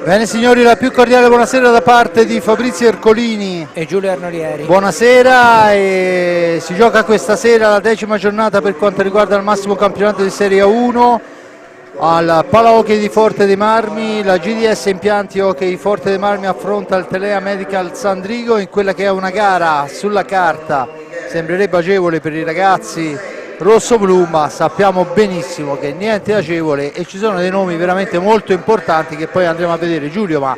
Bene signori, la più cordiale buonasera da parte di Fabrizio Ercolini e Giulio Arnolieri. Buonasera, e si gioca questa sera la 10ª giornata per quanto riguarda il massimo campionato di Serie 1 al Palahockey di Forte dei Marmi. La GDS Impianti Hockey Forte dei Marmi affronta il Telea Medical Sandrigo in quella che è una gara sulla carta sembrerebbe agevole per i ragazzi rosso-blu, ma sappiamo benissimo che niente è agevole e ci sono dei nomi veramente molto importanti che poi andremo a vedere. Giulio, ma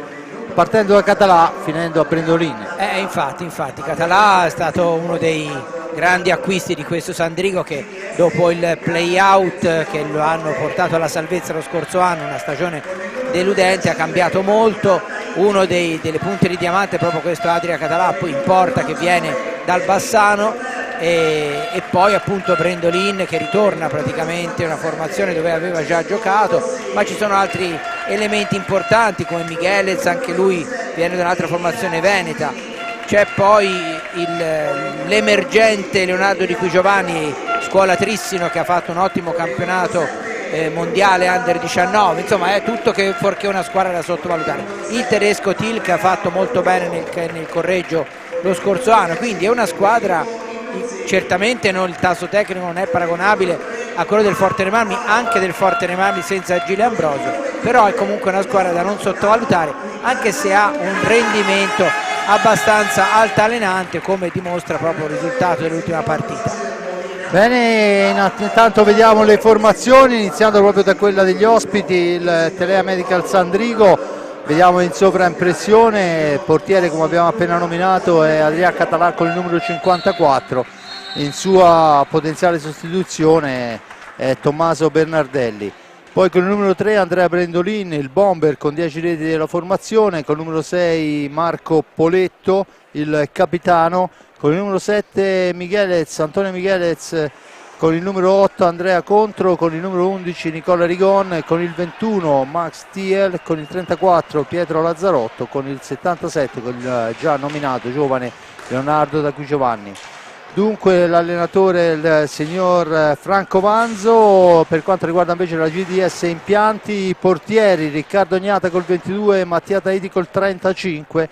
partendo da Català, finendo a Brendolin. Infatti, Català è stato uno dei grandi acquisti di questo Sandrigo, che dopo il play-out che lo hanno portato alla salvezza lo scorso anno, una stagione deludente, ha cambiato molto. Uno delle punte di diamante è proprio questo Adria Català, poi in porta, che viene dal Bassano. E poi appunto Brendolin, che ritorna praticamente una formazione dove aveva già giocato, ma ci sono altri elementi importanti come Michelez, anche lui viene da un'altra formazione veneta. C'è poi l'emergente Leonardo Di Qui Giovanni, scuola Trissino, che ha fatto un ottimo campionato mondiale under 19, insomma è tutto che fuorché una squadra da sottovalutare. Il tedesco Thiel, che ha fatto molto bene nel Correggio lo scorso anno, quindi è una squadra. Certamente il tasso tecnico non è paragonabile a quello del Forte dei Marmi, anche del Forte dei Marmi senza Gile Ambrosio, però è comunque una squadra da non sottovalutare, anche se ha un rendimento abbastanza altalenante, come dimostra proprio il risultato dell'ultima partita. Bene, intanto vediamo le formazioni, iniziando proprio da quella degli ospiti, il Telea Medical Sandrigo. Vediamo in sovraimpressione, il portiere, come abbiamo appena nominato, è Adria Català con il numero 54, in sua potenziale sostituzione è Tommaso Bernardelli. Poi con il numero 3 Andrea Brendolin, il bomber con 10 reti della formazione, con il numero 6 Marco Poletto, il capitano, con il numero 7 Antonio Michelez, con il numero 8 Andrea Contro, con il numero 11 Nicola Rigon, con il 21 Max Thiel, con il 34 Pietro Lazzarotto, con il 77 con il già nominato giovane Leonardo Da Qui Giovanni. Dunque l'allenatore il signor Franco Vanzo. Per quanto riguarda invece la GDS Impianti, i portieri Riccardo Gnata col 22, Mattia Taiti col 35.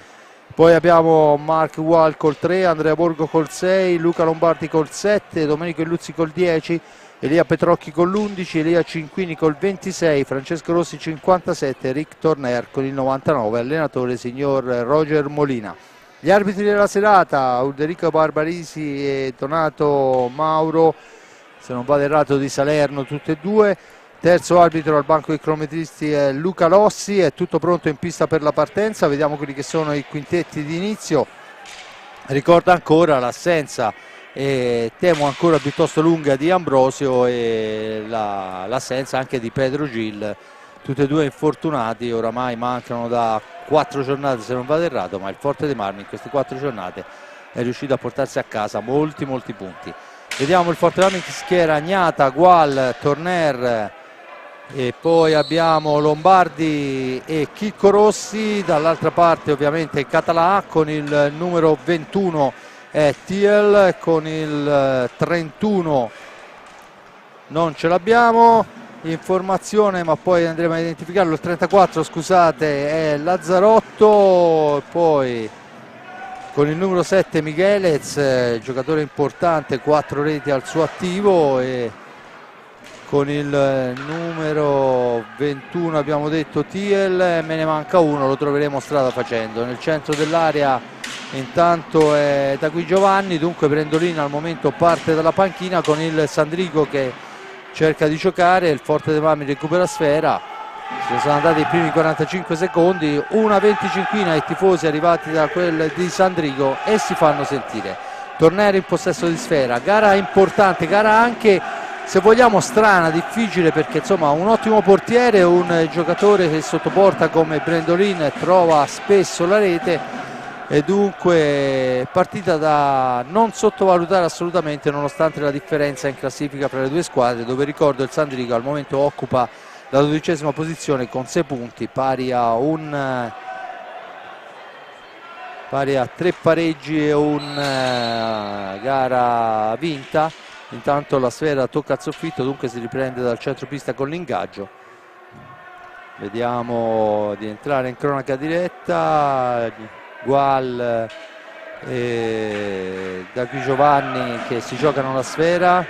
Poi abbiamo Mark Wall col 3, Andrea Borgo col 6, Luca Lombardi col 7, Domenico Illuzzi col 10, Elia Petrocchi con l'11, Elia Cinquini col 26, Francesco Rossi 57, Rick Torner con il 99, allenatore signor Roger Molina. Gli arbitri della serata, Ulderico Barbarisi e Donato Mauro, se non vado errato di Salerno tutti e due. Terzo arbitro al banco dei cronometristi è Luca Lossi. È tutto pronto in pista per la partenza. Vediamo quelli che sono i quintetti di inizio. Ricordo ancora l'assenza, temo ancora piuttosto lunga, di Ambrosio e l'assenza anche di Pedro Gil, tutti e due infortunati. Oramai mancano da 4 giornate se non vado errato, ma il Forte dei Marmi in queste 4 giornate è riuscito a portarsi a casa molti punti. Vediamo il Forte dei Marmi che schiera Gnata, Gual, Torner, e poi abbiamo Lombardi e Chicco Rossi. Dall'altra parte ovviamente Català, con il numero 21 è Thiel, con il 31 non ce l'abbiamo in formazione, ma poi andremo a identificarlo. Il 34, scusate, è Lazzarotto. Poi con il numero 7 Michelez, giocatore importante, 4 reti al suo attivo, e con il numero 21 abbiamo detto Thiel. Me ne manca uno, lo troveremo strada facendo. Nel centro dell'area intanto è Da Qui Giovanni. Dunque Brendolin al momento parte dalla panchina con il Sandrigo che cerca di giocare. Il Forte dei Marmi recupera sfera. Se ne sono andati i primi 45 secondi, una 25 ai tifosi arrivati da quel di Sandrigo e si fanno sentire. Tornare in possesso di sfera, gara importante, gara anche, se vogliamo, strana, difficile, perché insomma un ottimo portiere, un giocatore che sotto porta come Brendolin trova spesso la rete, e dunque partita da non sottovalutare assolutamente, nonostante la differenza in classifica fra le due squadre, dove ricordo il Sandrigo al momento occupa la 12ª posizione con 6 punti, pari a 3 pareggi e una gara vinta. Intanto la sfera tocca al soffitto, dunque si riprende dal centropista con l'ingaggio. Vediamo di entrare in cronaca diretta. Gual e da qui Giovanni che si giocano la sfera.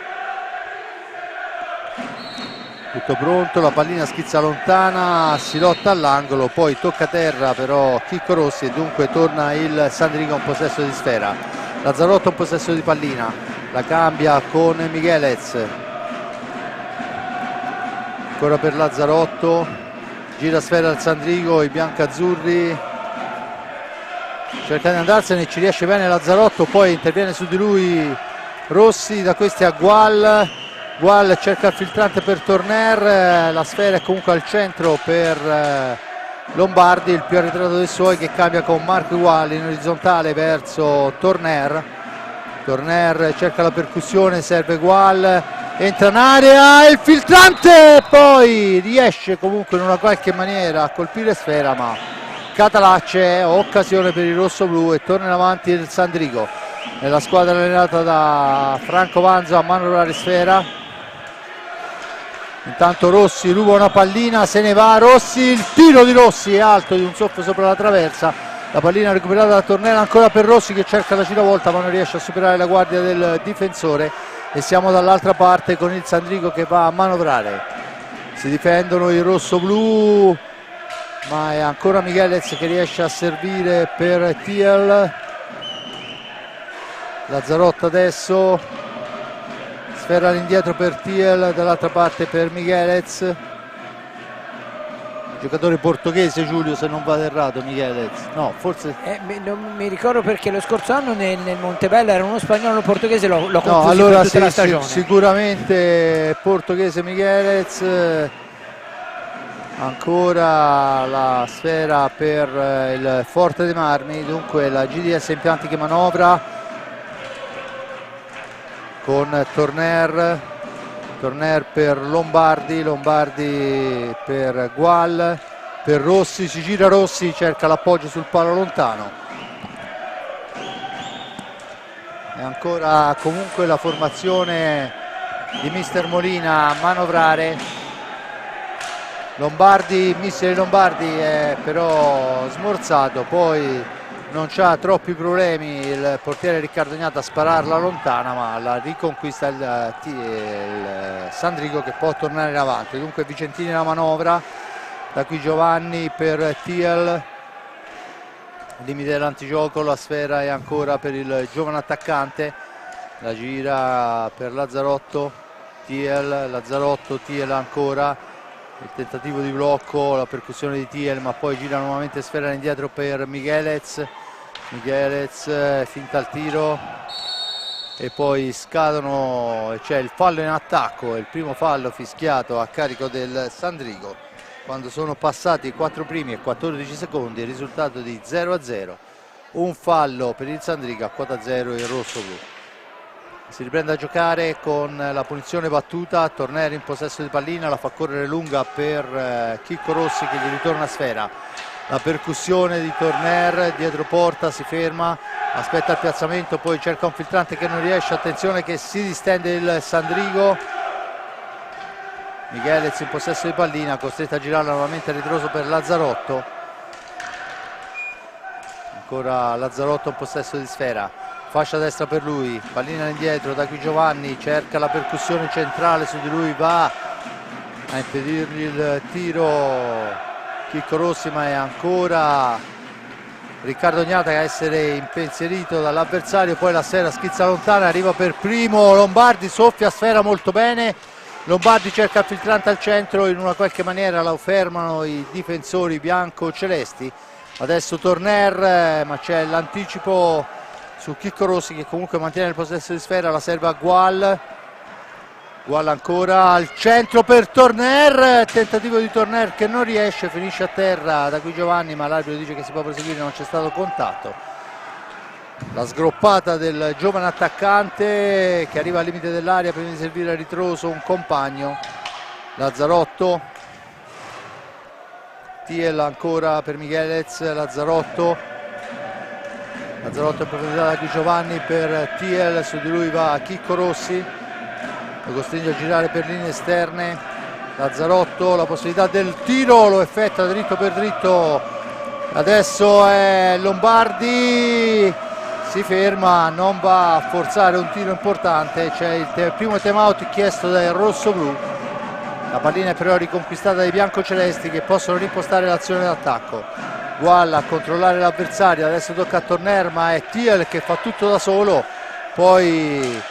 Tutto pronto, la pallina schizza lontana, si lotta all'angolo, poi tocca terra però Chicco Rossi e dunque torna il Sandrigo in possesso di sfera. Lazzarotto in possesso di pallina, la cambia con Miguelez, ancora per Lazzarotto, gira sfera al Sandrigo, i biancazzurri cerca di andarsene e ci riesce bene Lazzarotto, poi interviene su di lui Rossi, da questi a Gual. Gual cerca il filtrante per Torner, la sfera è comunque al centro per Lombardi, il più arretrato dei suoi, che cambia con Marco Gual in orizzontale verso Torner. Torner cerca la percussione, serve Gual, entra in area, il filtrante poi riesce comunque in una qualche maniera a colpire sfera, ma Català c'è occasione per il rosso-blu e torna in avanti il Sandrigo. È la squadra allenata da Franco Vanzo a manovrare sfera. Intanto Rossi ruba una pallina, se ne va Rossi, il tiro di Rossi è alto, di un soffio sopra la traversa, la pallina recuperata da Tornera ancora per Rossi che cerca la giravolta ma non riesce a superare la guardia del difensore e siamo dall'altra parte con il Sandrigo che va a manovrare. Si difendono i rosso-blu ma è ancora Miguelez che riesce a servire per Thiel. Lazzarotto adesso, sfera all'indietro per Thiel, dall'altra parte per Miguelez, giocatore portoghese, Giulio, se non vado errato. Miguelez, no, forse non mi ricordo perché lo scorso anno nel Montebello era uno spagnolo, uno portoghese, l'ho confuso no, allora per tutta la stagione. Sicuramente portoghese Miguelez. Ancora la sfera per il Forte dei Marmi, dunque la GDS Impianti che manovra con Torner per Lombardi, Lombardi per Gual, per Rossi, si gira Rossi, cerca l'appoggio sul palo lontano. E ancora comunque la formazione di mister Molina a manovrare. Lombardi, missile Lombardi è però smorzato, poi non c'ha troppi problemi il portiere Riccardo Gnata a spararla lontana, ma la riconquista il Sandrigo che può tornare in avanti. Dunque Vicentini la manovra, da qui Giovanni per Thiel, limite dell'antigioco, la sfera è ancora per il giovane attaccante, la gira per Lazzarotto, Thiel, Lazzarotto, Thiel ancora, il tentativo di blocco, la percussione di Thiel, ma poi gira nuovamente sfera indietro per Miguelez. Miguelez finta il tiro e poi scadono, c'è il fallo in attacco, è il primo fallo fischiato a carico del Sandrigo quando sono passati 4 primi e 14 secondi, il risultato di 0-0, un fallo per il Sandrigo, a quota 0 il rosso-blu. Si riprende a giocare con la punizione battuta, Torner in possesso di pallina, la fa correre lunga per Chicco Rossi che gli ritorna a sfera. La percussione di Torner dietro porta, si ferma, aspetta il piazzamento, poi cerca un filtrante che non riesce, attenzione che si distende il Sandrigo. Miguelez in possesso di pallina, costretto a girarla nuovamente a ritroso per Lazzarotto. Ancora Lazzarotto in possesso di sfera, fascia destra per lui, pallina indietro, da qui Giovanni, cerca la percussione centrale su di lui, va a impedirgli il tiro Chicco Rossi, ma è ancora Riccardo Gnata a essere impensierito dall'avversario, poi la sfera schizza lontana, arriva per primo Lombardi, soffia sfera molto bene, Lombardi cerca il filtrante al centro, in una qualche maniera lo fermano i difensori bianco-celesti. Adesso Torner, ma c'è l'anticipo su Chicco Rossi che comunque mantiene il possesso di sfera, la serve a Gual. Gual ancora al centro per Torner, tentativo di Torner che non riesce, finisce a terra da qui Giovanni, ma l'arbitro dice che si può proseguire, non c'è stato contatto. La sgroppata del giovane attaccante che arriva al limite dell'area prima di servire a ritroso un compagno. Lazzarotto, Thiel ancora per Miguelez, Lazzarotto in profondità da qui Giovanni per Thiel, su di lui va Chicco Rossi, lo costringe a girare per linee esterne, Lazzarotto, la possibilità del tiro, lo effettua dritto per dritto, adesso è Lombardi, si ferma, non va a forzare un tiro importante, c'è il primo time out chiesto dai rossoblu. La pallina è però riconquistata dai biancocelesti che possono rimpostare l'azione d'attacco. Gual a controllare l'avversario, adesso tocca a Torner, ma è Thiel che fa tutto da solo, poi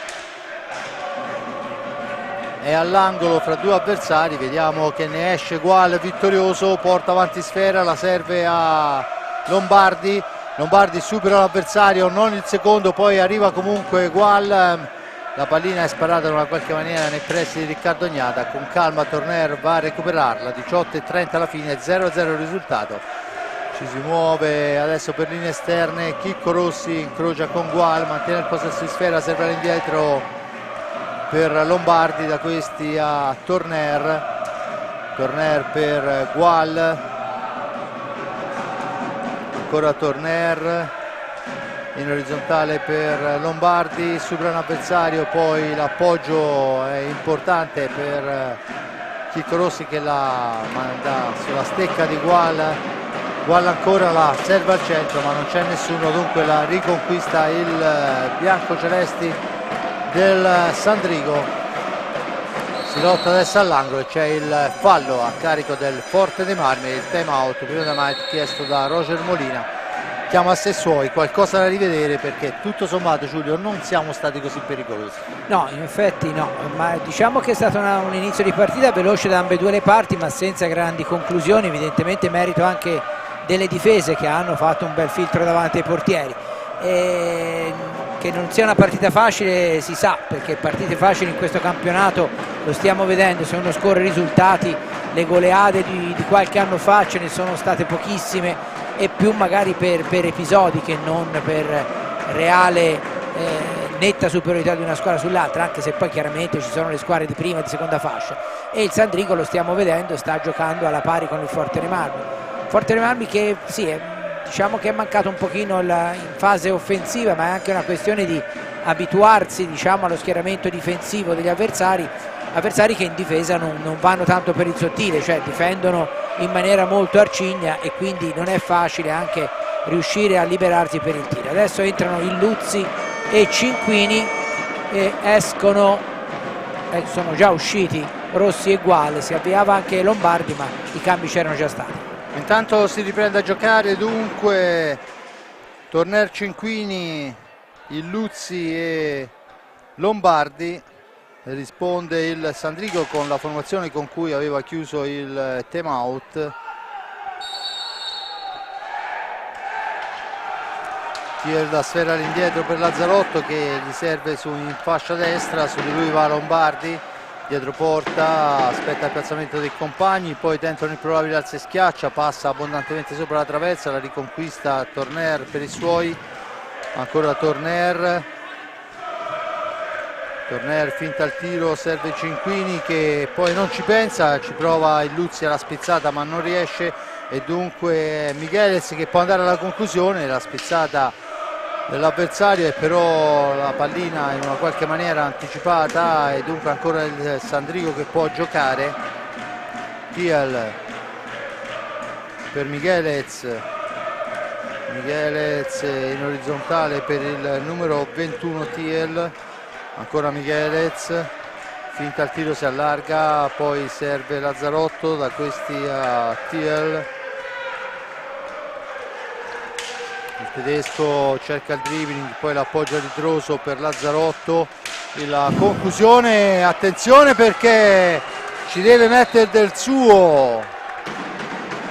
è all'angolo fra due avversari, vediamo che ne esce Gual vittorioso, porta avanti sfera, la serve a Lombardi, Lombardi supera l'avversario, non il secondo, poi arriva comunque Gual, la pallina è sparata in una qualche maniera nei pressi di Riccardo Gnata, con calma Torner va a recuperarla, 18:30 alla fine, 0-0 il risultato. Ci si muove adesso per linee esterne, Chicco Rossi incrocia con Gual, mantiene il possesso di sfera, serve all'indietro per Lombardi, da questi a Torner, Torner per Gual, ancora Torner in orizzontale per Lombardi, supera un avversario, poi l'appoggio è importante per Chicco Rossi che la manda sulla stecca di Gual, Gual ancora la serve al centro ma non c'è nessuno, dunque la riconquista il biancocelesti del Sandrigo. Si lotta adesso all'angolo e c'è il fallo a carico del Forte dei Marmi, il time out prima da mai chiesto da Roger Molina, chiama a sé suoi, qualcosa da rivedere perché tutto sommato, Giulio, non siamo stati così pericolosi. No, in effetti no, ma diciamo che è stato un inizio di partita veloce da ambedue le parti ma senza grandi conclusioni, evidentemente merito anche delle difese che hanno fatto un bel filtro davanti ai portieri. Che non sia una partita facile si sa, perché partite facili in questo campionato lo stiamo vedendo, se uno scorre i risultati, le goleade di qualche anno fa ce ne sono state pochissime e più magari per episodi che non per reale netta superiorità di una squadra sull'altra, anche se poi chiaramente ci sono le squadre di prima e di seconda fascia, e il Sandrigo lo stiamo vedendo, sta giocando alla pari con il Forte dei Marmi. Forte dei Marmi che sì, diciamo che è mancato un pochino in fase offensiva, ma è anche una questione di abituarsi, diciamo, allo schieramento difensivo degli avversari che in difesa non vanno tanto per il sottile, cioè difendono in maniera molto arcigna e quindi non è facile anche riuscire a liberarsi per il tiro. Adesso entrano Illuzzi e Cinquini e escono, sono già usciti Rossi e Gual, si avviava anche Lombardi ma i cambi c'erano già stati. Intanto si riprende a giocare dunque Torner, Cinquini, Illuzzi e Lombardi. Risponde il Sandrigo con la formazione con cui aveva chiuso il time out. Tira la sfera all'indietro per Lazzarotto che gli serve in fascia destra, su di lui va Lombardi, dietro porta, aspetta il piazzamento dei compagni, poi tenta un improbabile alza e schiaccia, passa abbondantemente sopra la traversa, la riconquista Torner per i suoi, ancora Torner finta il tiro, serve Cinquini che poi non ci pensa, ci prova Illuzzi alla spizzata ma non riesce e dunque Migueles che può andare alla conclusione, la spizzata dell'avversario e però la pallina in una qualche maniera anticipata e dunque ancora il Sandrigo che può giocare. Thiel per Migueles in orizzontale per il numero 21 Thiel, ancora Migueles, finta il tiro, si allarga, poi serve Lazzarotto, da questi a Thiel. Il tedesco cerca il dribbling, poi l'appoggio ritroso per Lazzarotto, la conclusione, attenzione perché ci deve mettere del suo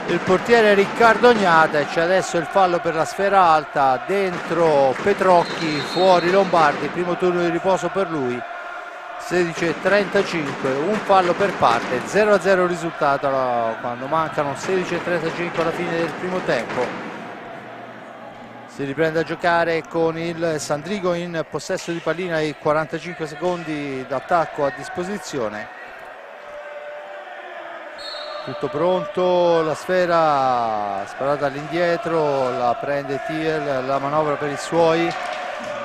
il portiere Riccardo Gnata e c'è adesso il fallo per la sfera alta, dentro Petrocchi, fuori Lombardi, primo turno di riposo per lui, 16:35, un fallo per parte, 0-0 il risultato quando mancano 16:35 alla fine del primo tempo. Si riprende a giocare con il Sandrigo in possesso di pallina e 45 secondi d'attacco a disposizione. Tutto pronto, la sfera sparata all'indietro, la prende Thiel, la manovra per i suoi,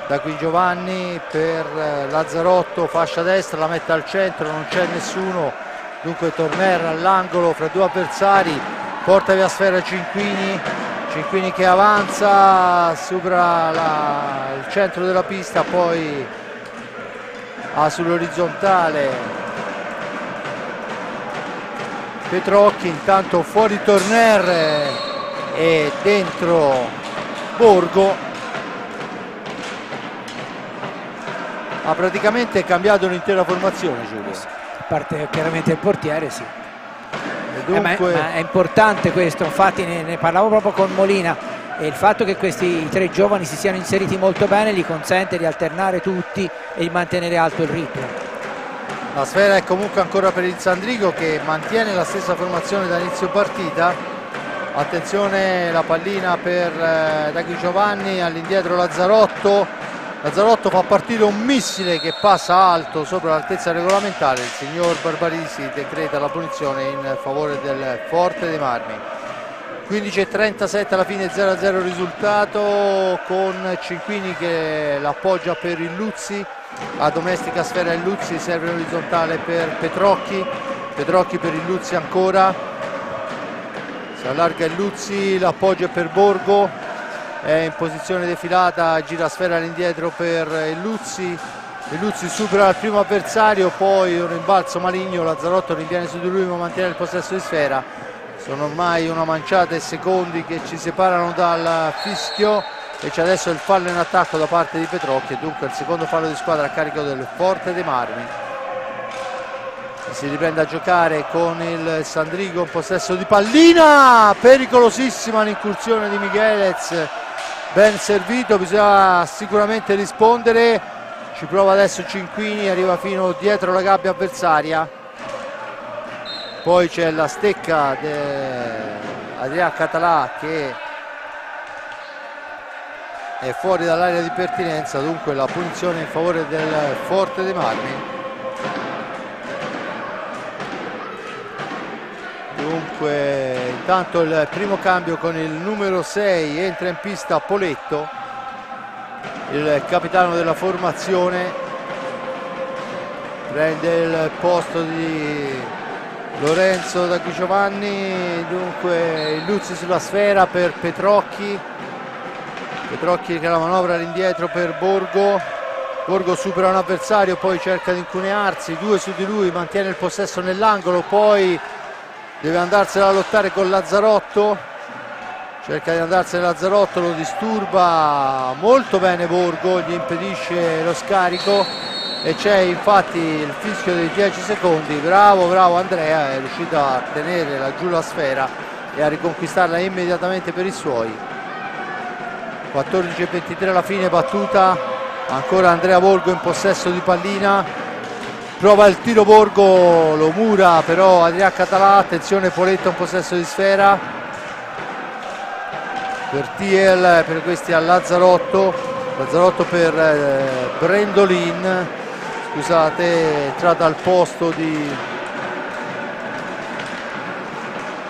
da qui Giovanni per Lazzarotto, fascia destra, la mette al centro, non c'è nessuno, Dunque Torner all'angolo fra due avversari, porta via sfera Cinquini, Cinquini che avanza, supera il centro della pista, poi sull'orizzontale Petrocchi, intanto fuori Torner e dentro Borgo. Ha praticamente cambiato l'intera formazione, Giulio. A parte chiaramente il portiere, sì. Dunque... ma è importante questo, infatti ne parlavo proprio con Molina, e il fatto che questi tre giovani si siano inseriti molto bene gli consente di alternare tutti e di mantenere alto il ritmo. La sfera è comunque ancora per il Sandrigo, che mantiene la stessa formazione da inizio partita. Attenzione, la pallina per Daghi Giovanni, all'indietro Lazzarotto. Lazzarotto fa partire un missile che passa alto sopra l'altezza regolamentare. Il signor Barbarisi decreta la punizione in favore del Forte dei Marmi. 15:37 alla fine, 0-0 risultato, con Cinquini che l'appoggia per il Luzzi, a domestica sfera il Luzzi, serve orizzontale per Petrocchi, Petrocchi per il Luzzi ancora, si allarga il Luzzi, l'appoggio è per Borgo, è in posizione defilata, gira sfera all'indietro per il Luzzi supera il primo avversario, poi un rimbalzo maligno, Lazzarotto rinviene su di lui ma mantiene il possesso di sfera. Sono ormai una manciata e secondi che ci separano dal fischio e c'è adesso il fallo in attacco da parte di Petrocchi e dunque il secondo fallo di squadra a carico del Forte dei Marmi. Si riprende a giocare con il Sandrigo in possesso di pallina, pericolosissima l'incursione di Michelez, ben servito, bisogna sicuramente rispondere, ci prova adesso Cinquini, arriva fino dietro la gabbia avversaria. Poi c'è la stecca di Adrià Català che è fuori dall'area di pertinenza, dunque la punizione in favore del Forte dei Marmi. Dunque intanto il primo cambio con il numero 6, entra in pista Poletto, il capitano della formazione, prende il posto di Lorenzo Daghi Giovanni. Dunque il Luzzi sulla sfera per Petrocchi, Petrocchi che la manovra all'indietro per Borgo, Borgo supera un avversario, poi cerca di incunearsi, due su di lui, mantiene il possesso nell'angolo, poi deve andarsela a lottare con Lazzarotto, cerca di andarsene Lazzarotto, lo disturba molto bene Borgo, gli impedisce lo scarico e c'è infatti il fischio dei 10 secondi. Bravo Andrea, è riuscito a tenere laggiù la sfera e a riconquistarla immediatamente per i suoi. 14:23 alla fine, battuta, ancora Andrea Borgo in possesso di pallina, prova il tiro Borgo, lo mura però Adrià Català, attenzione Poletto in possesso di sfera per Tiel, per questi a Lazzarotto per Brendolin, scusate, entrata al posto di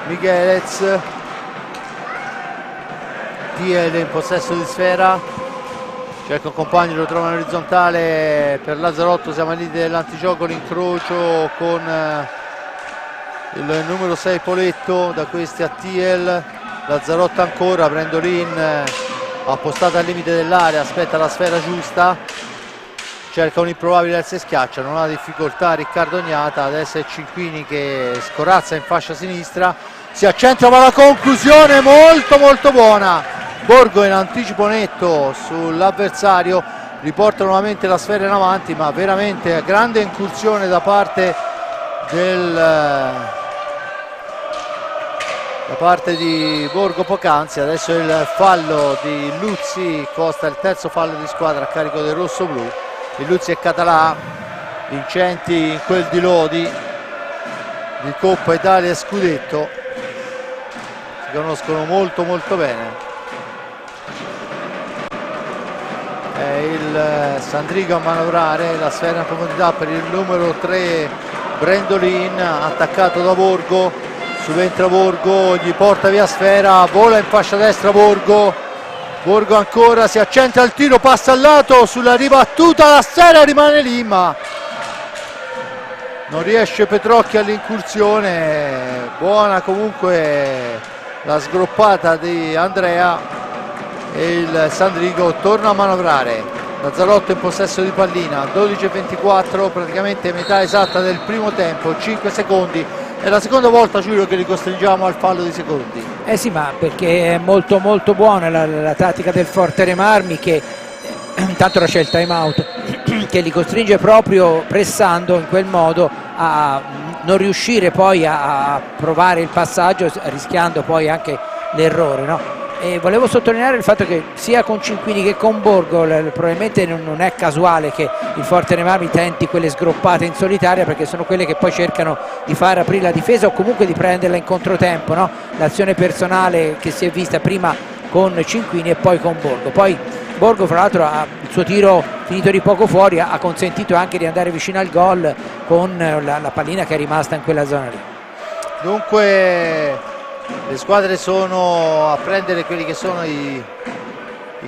Michelez. Tiel in possesso di sfera, cerca un compagno, lo trova in orizzontale per Lazzarotto, siamo all'inizio dell'antigioco, l'incrocio con il numero 6 Poletto, da questi a Tiel, Lazzarotto ancora, Brendolin appostata al limite dell'area, aspetta la sfera giusta, cerca un improbabile al se schiaccia, non ha difficoltà Riccardo Ognata, adesso è Cinquini che scorazza in fascia sinistra, si accentra ma la conclusione molto buona, Borgo in anticipo netto sull'avversario, riporta nuovamente la sfera in avanti, ma veramente grande incursione da parte di Borgo poc'anzi. Adesso il fallo di Luzzi costa il terzo fallo di squadra a carico del rossoblu. Il Luzzi e Català vincenti in quel di Lodi di Coppa Italia e Scudetto, si conoscono molto bene. È il Sandrigo a manovrare, la sfera in profondità per il numero 3 Brendolin, attaccato da Borgo, subentra Borgo, gli porta via sfera, vola in fascia destra Borgo ancora, si accentra il tiro, passa al lato, sulla ribattuta la sfera rimane lì, ma non riesce Petrocchi all'incursione, buona comunque la sgroppata di Andrea e il Sandrigo torna a manovrare. Lazzarotto in possesso di pallina, 12-24, praticamente metà esatta del primo tempo, 5 secondi. È la seconda volta, Giulio, che li costringiamo al fallo di secondi. Sì, ma perché è molto molto buona la tattica del Forte Marmi, che intanto la scelta time out che li costringe proprio pressando in quel modo a non riuscire poi a provare il passaggio, rischiando poi anche l'errore, no? E volevo sottolineare il fatto che sia con Cinquini che con Borgo probabilmente non è casuale che il Forte Marmi tenti quelle sgroppate in solitaria, perché sono quelle che poi cercano di far aprire la difesa o comunque di prenderla in controtempo, no? L'azione personale che si è vista prima con Cinquini e poi con Borgo. Poi Borgo, fra l'altro, il suo tiro finito di poco fuori ha consentito anche di andare vicino al gol con la pallina che è rimasta in quella zona lì. Dunque le squadre sono a prendere quelli che sono i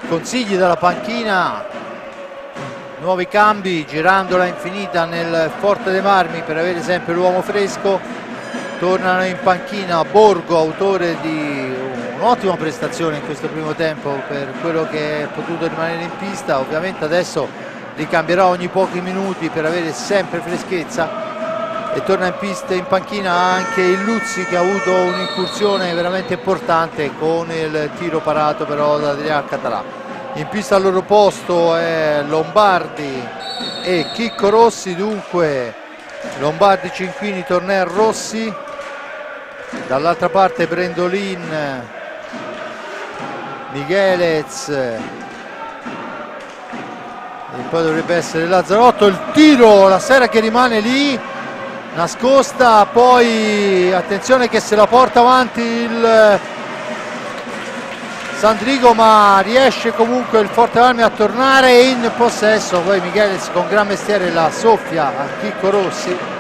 consigli dalla panchina, nuovi cambi, girandola infinita nel Forte dei Marmi per avere sempre l'uomo fresco. Tornano in panchina Borgo, autore di un'ottima prestazione in questo primo tempo per quello che è potuto rimanere in pista. Ovviamente adesso li cambierà ogni pochi minuti per avere sempre freschezza. E torna in pista, in panchina anche il Luzzi, che ha avuto un'incursione veramente importante con il tiro parato però da Adriano Català. In pista al loro posto è Lombardi e Chicco Rossi, dunque Lombardi, Cinquini, Torner, Rossi. Dall'altra parte Brendolin, Michelez e poi dovrebbe essere Lazzarotto. Il tiro, la Sera che rimane lì nascosta, poi attenzione che se la porta avanti il Sandrigo, ma riesce comunque il Forte Marmi a tornare in possesso. Poi Michelez con gran mestiere la soffia a Chicco Rossi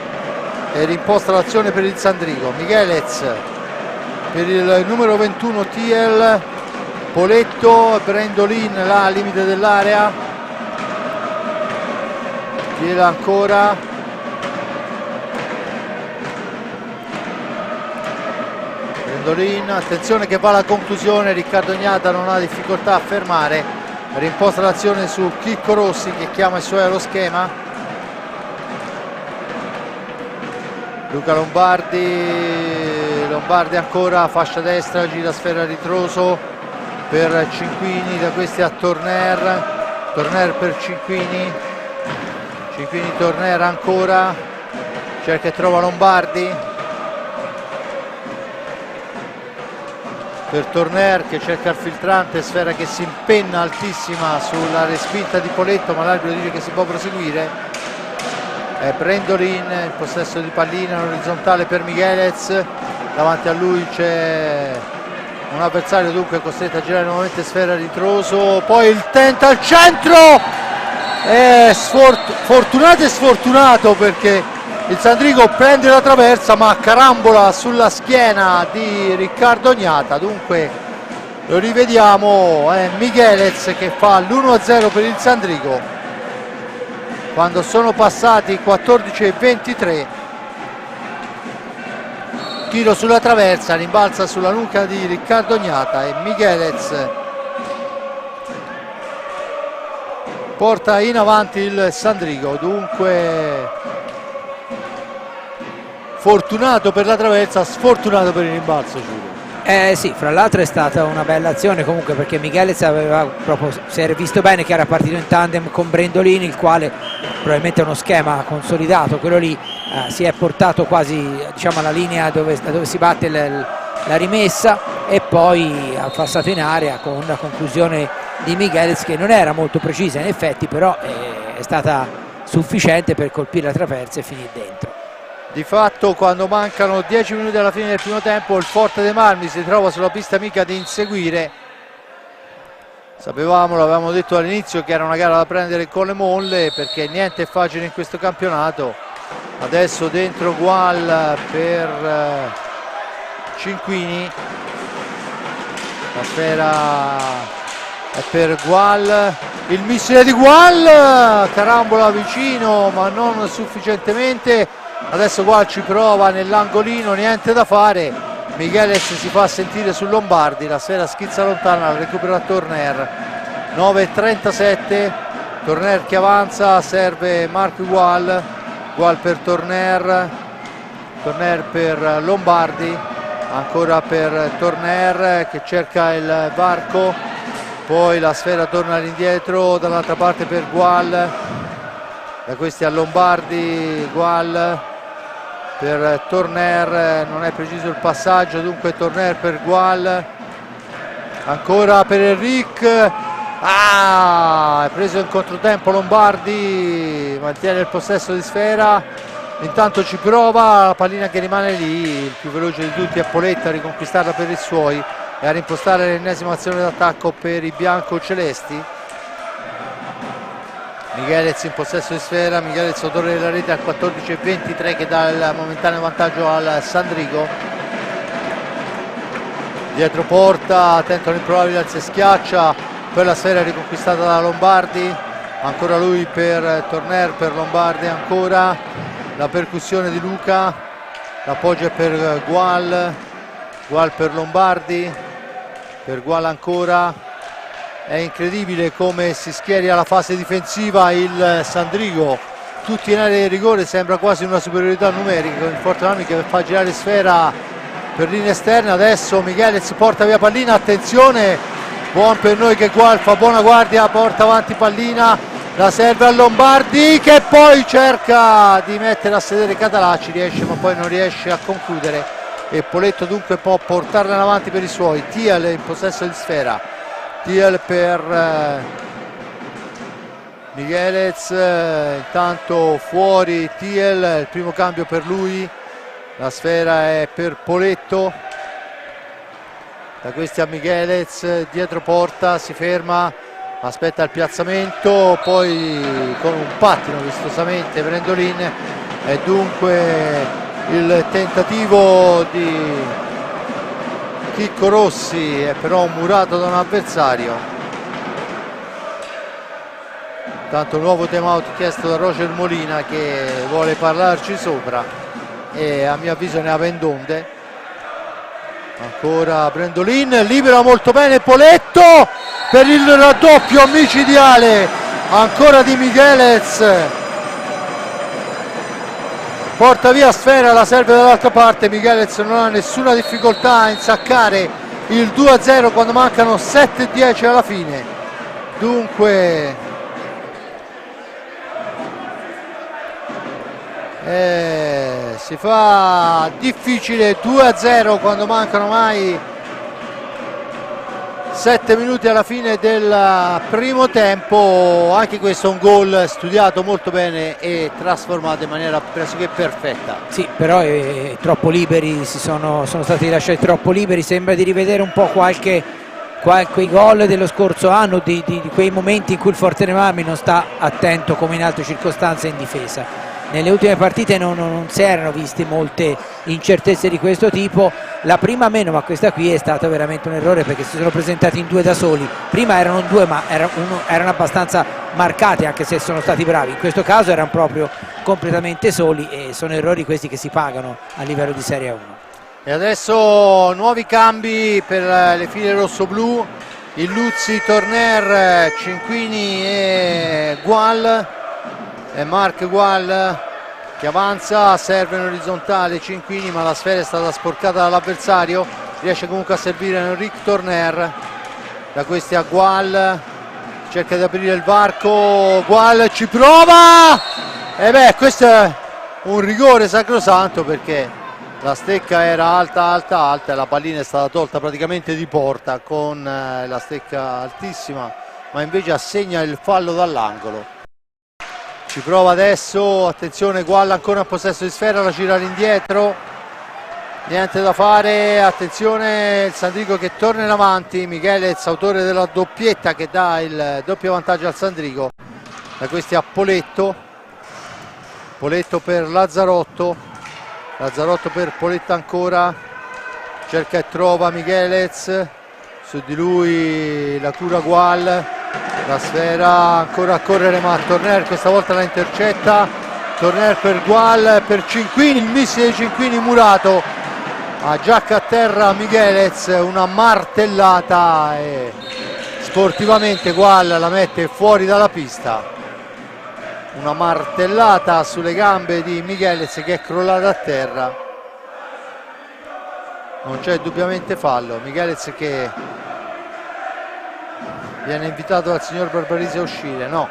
e rimposta l'azione per il Sandrigo. Michelez per il numero 21 Tiel, Poletto, Brendolin là al limite dell'area, Tiel ancora, Brendolin, attenzione che va alla conclusione, Riccardo Gnata non ha difficoltà a fermare, rimposta l'azione su Chicco Rossi che chiama i suoi allo schema. Luca Lombardi ancora, fascia destra, gira sfera a ritroso per Cinquini, da questi a Torner per Cinquini, Torner ancora, cerca e trova Lombardi per Torner che cerca il filtrante, sfera che si impenna altissima sulla respinta di Poletto, ma l'arbitro dice che si può proseguire. Brendolin in possesso di pallina in orizzontale per Michelez, davanti a lui c'è un avversario, dunque costretto a girare nuovamente sfera a ritroso, poi il tenta al centro, è fortunato e sfortunato perché il Sandrigo prende la traversa ma carambola sulla schiena di Riccardo Gnata. Dunque lo rivediamo, è Michelez che fa l'1-0 per il Sandrigo quando sono passati 14:23. Tiro sulla traversa, rimbalza sulla nuca di Riccardo Gnata e Michelez porta in avanti il Sandrigo. Dunque fortunato per la traversa, sfortunato per il rimbalzo, Giulio. Sì, fra l'altro è stata una bella azione comunque, perché Michelez aveva proprio, si era visto bene che era partito in tandem con Brendolini, il quale probabilmente è uno schema consolidato, quello lì, si è portato quasi, diciamo, alla linea dove si batte la rimessa e poi ha passato in area con una conclusione di Michelez che non era molto precisa in effetti, però è stata sufficiente per colpire la traversa e finire dentro. Di fatto, quando mancano 10 minuti alla fine del primo tempo, il Forte dei Marmi si trova sulla pista amica di inseguire. Sapevamo, l'avevamo detto all'inizio, che era una gara da prendere con le molle, perché niente è facile in questo campionato. Adesso dentro Gual per Cinquini, la sfera è per Gual, il missile di Gual, carambola vicino ma non sufficientemente. Adesso Gual ci prova nell'angolino, niente da fare. Michelez si fa sentire su Lombardi, la sfera schizza lontana, la recupera Torner. 9:37, Torner che avanza, serve Marc Gual, Gual per Torner, Torner per Lombardi, ancora per Torner che cerca il varco, poi la sfera torna all'indietro dall'altra parte per Gual, da questi a Lombardi, Gual per Torner, non è preciso il passaggio, dunque Torner per Gual, ancora per Enric, è preso in controtempo Lombardi, mantiene il possesso di sfera, intanto ci prova, la pallina che rimane lì, il più veloce di tutti è Poletta a riconquistarla per i suoi e a rimpostare l'ennesima azione d'attacco per i bianco-celesti. Michelez in possesso di sfera, Michelez autore della rete al 14:23 che dà il momentaneo vantaggio al Sandrigo. Dietro porta, tenta l'improbabile al schiaccia, poi la sfera è riconquistata da Lombardi, ancora lui per Torner, per Lombardi ancora, la percussione di Luca, l'appoggio è per Gual, Gual per Lombardi, per Gual ancora. È incredibile come si schieri alla fase difensiva il Sandrigo, tutti in area di rigore, sembra quasi una superiorità numerica con il Fortanami che fa girare sfera per linea esterna. Adesso Michelez porta via pallina, attenzione, buon per noi che Gual fa buona guardia, porta avanti pallina, la serve a Lombardi che poi cerca di mettere a sedere Català, ci riesce ma poi non riesce a concludere e Poletto dunque può portarla in avanti per i suoi. Thiel in possesso di sfera, Thiel per Michelez, intanto fuori Thiel, il primo cambio per lui, la sfera è per Poletto, da questi a Michelez, dietro porta, si ferma, aspetta il piazzamento, poi con un pattino vistosamente Brendolin e dunque il tentativo di Chicco Rossi è però murato da un avversario. Intanto nuovo time out chiesto da Roger Molina che vuole parlarci sopra e a mio avviso ne ha vendonde. Ancora Brendolin, libera molto bene Poletto per il raddoppio micidiale ancora di Michelez, porta via sfera, la serve dall'altra parte, Michelez non ha nessuna difficoltà a insaccare il 2-0 quando mancano 7-10 alla fine, dunque si fa difficile. 2-0 quando mancano mai 7 minuti alla fine del primo tempo. Anche questo è un gol studiato molto bene e trasformato in maniera pressoché perfetta. Sì, però è troppo liberi, sono stati lasciati troppo liberi. Sembra di rivedere un po' qualche gol dello scorso anno, di quei momenti in cui il Fortenomami non sta attento come in altre circostanze in difesa. Nelle ultime partite non si erano viste molte incertezze di questo tipo, la prima meno, ma questa qui è stato veramente un errore perché si sono presentati in due da soli. Prima erano due ma erano abbastanza marcati, anche se sono stati bravi. In questo caso erano proprio completamente soli e sono errori questi che si pagano a livello di Serie 1. E adesso nuovi cambi per le file rossoblù, Illuzzi, Torner, Cinquini e Gual. E Marc Gual che avanza, serve in orizzontale Cinquini ma la sfera è stata sporcata dall'avversario, riesce comunque a servire Enric Torner, da questi a Gual, cerca di aprire il varco, Gual ci prova e beh, questo è un rigore sacrosanto perché la stecca era alta e la pallina è stata tolta praticamente di porta con la stecca altissima, ma invece assegna il fallo dall'angolo. Ci prova adesso, attenzione, Gual ancora in possesso di sfera, la gira all'indietro, niente da fare, attenzione il Sandrigo che torna in avanti, Michelez autore della doppietta che dà il doppio vantaggio al Sandrigo, da questi a Poletto, Poletto per Lazzarotto, Lazzarotto per Poletta ancora, cerca e trova Michelez, su di lui la cura Gual, la sfera ancora a correre ma Torner questa volta la intercetta, Torner per Gual, per Cinquini, il missile di Cinquini murato, a giacca a terra Miguelez, una martellata e sportivamente Gual la mette fuori dalla pista. Una martellata sulle gambe di Miguelez che è crollata a terra. Non c'è indubbiamente fallo. Miguelez che viene invitato dal signor Barbarisi a uscire, no,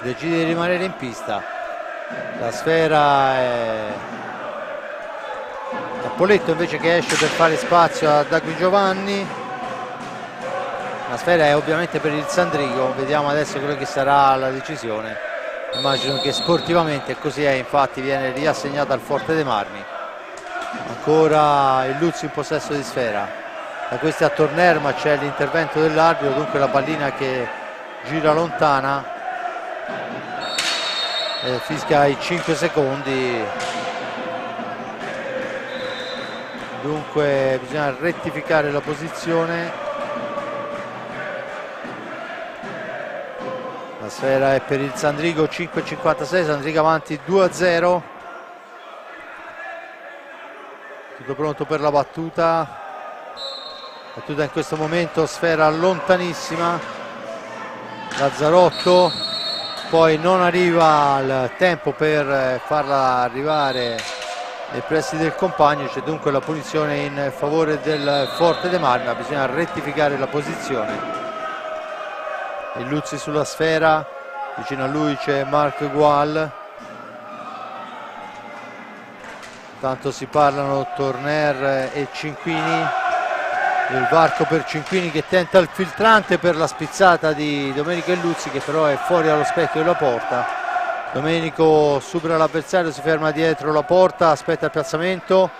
decide di rimanere in pista. La sfera è Poletto invece che esce per fare spazio a Dagui Giovanni. La sfera è ovviamente per il Sandrigo, vediamo adesso quello che sarà la decisione. Immagino che sportivamente così è, infatti viene riassegnata al Forte dei Marmi. Ancora il Luzzi in possesso di sfera, da questi a Torner, ma c'è l'intervento dell'arbitro, dunque la pallina che gira lontana e fischia i 5 secondi. Dunque bisogna rettificare la posizione. La sfera è per il Sandrigo, 5,56, Sandrigo avanti 2-0. Tutto pronto per la battuta. Battuta in questo momento, sfera lontanissima. Lazzarotto, poi non arriva il tempo per farla arrivare nei pressi del compagno, c'è dunque la punizione in favore del Forte dei Marmi, ma bisogna rettificare la posizione. Il Luzzi sulla sfera, vicino a lui c'è Marc Gual. Tanto si parlano Torner e Cinquini. Il varco per Cinquini che tenta il filtrante per la spizzata di Domenico Luzzi, che però è fuori allo specchio della porta. Domenico supera l'avversario, si ferma dietro la porta, aspetta il piazzamento,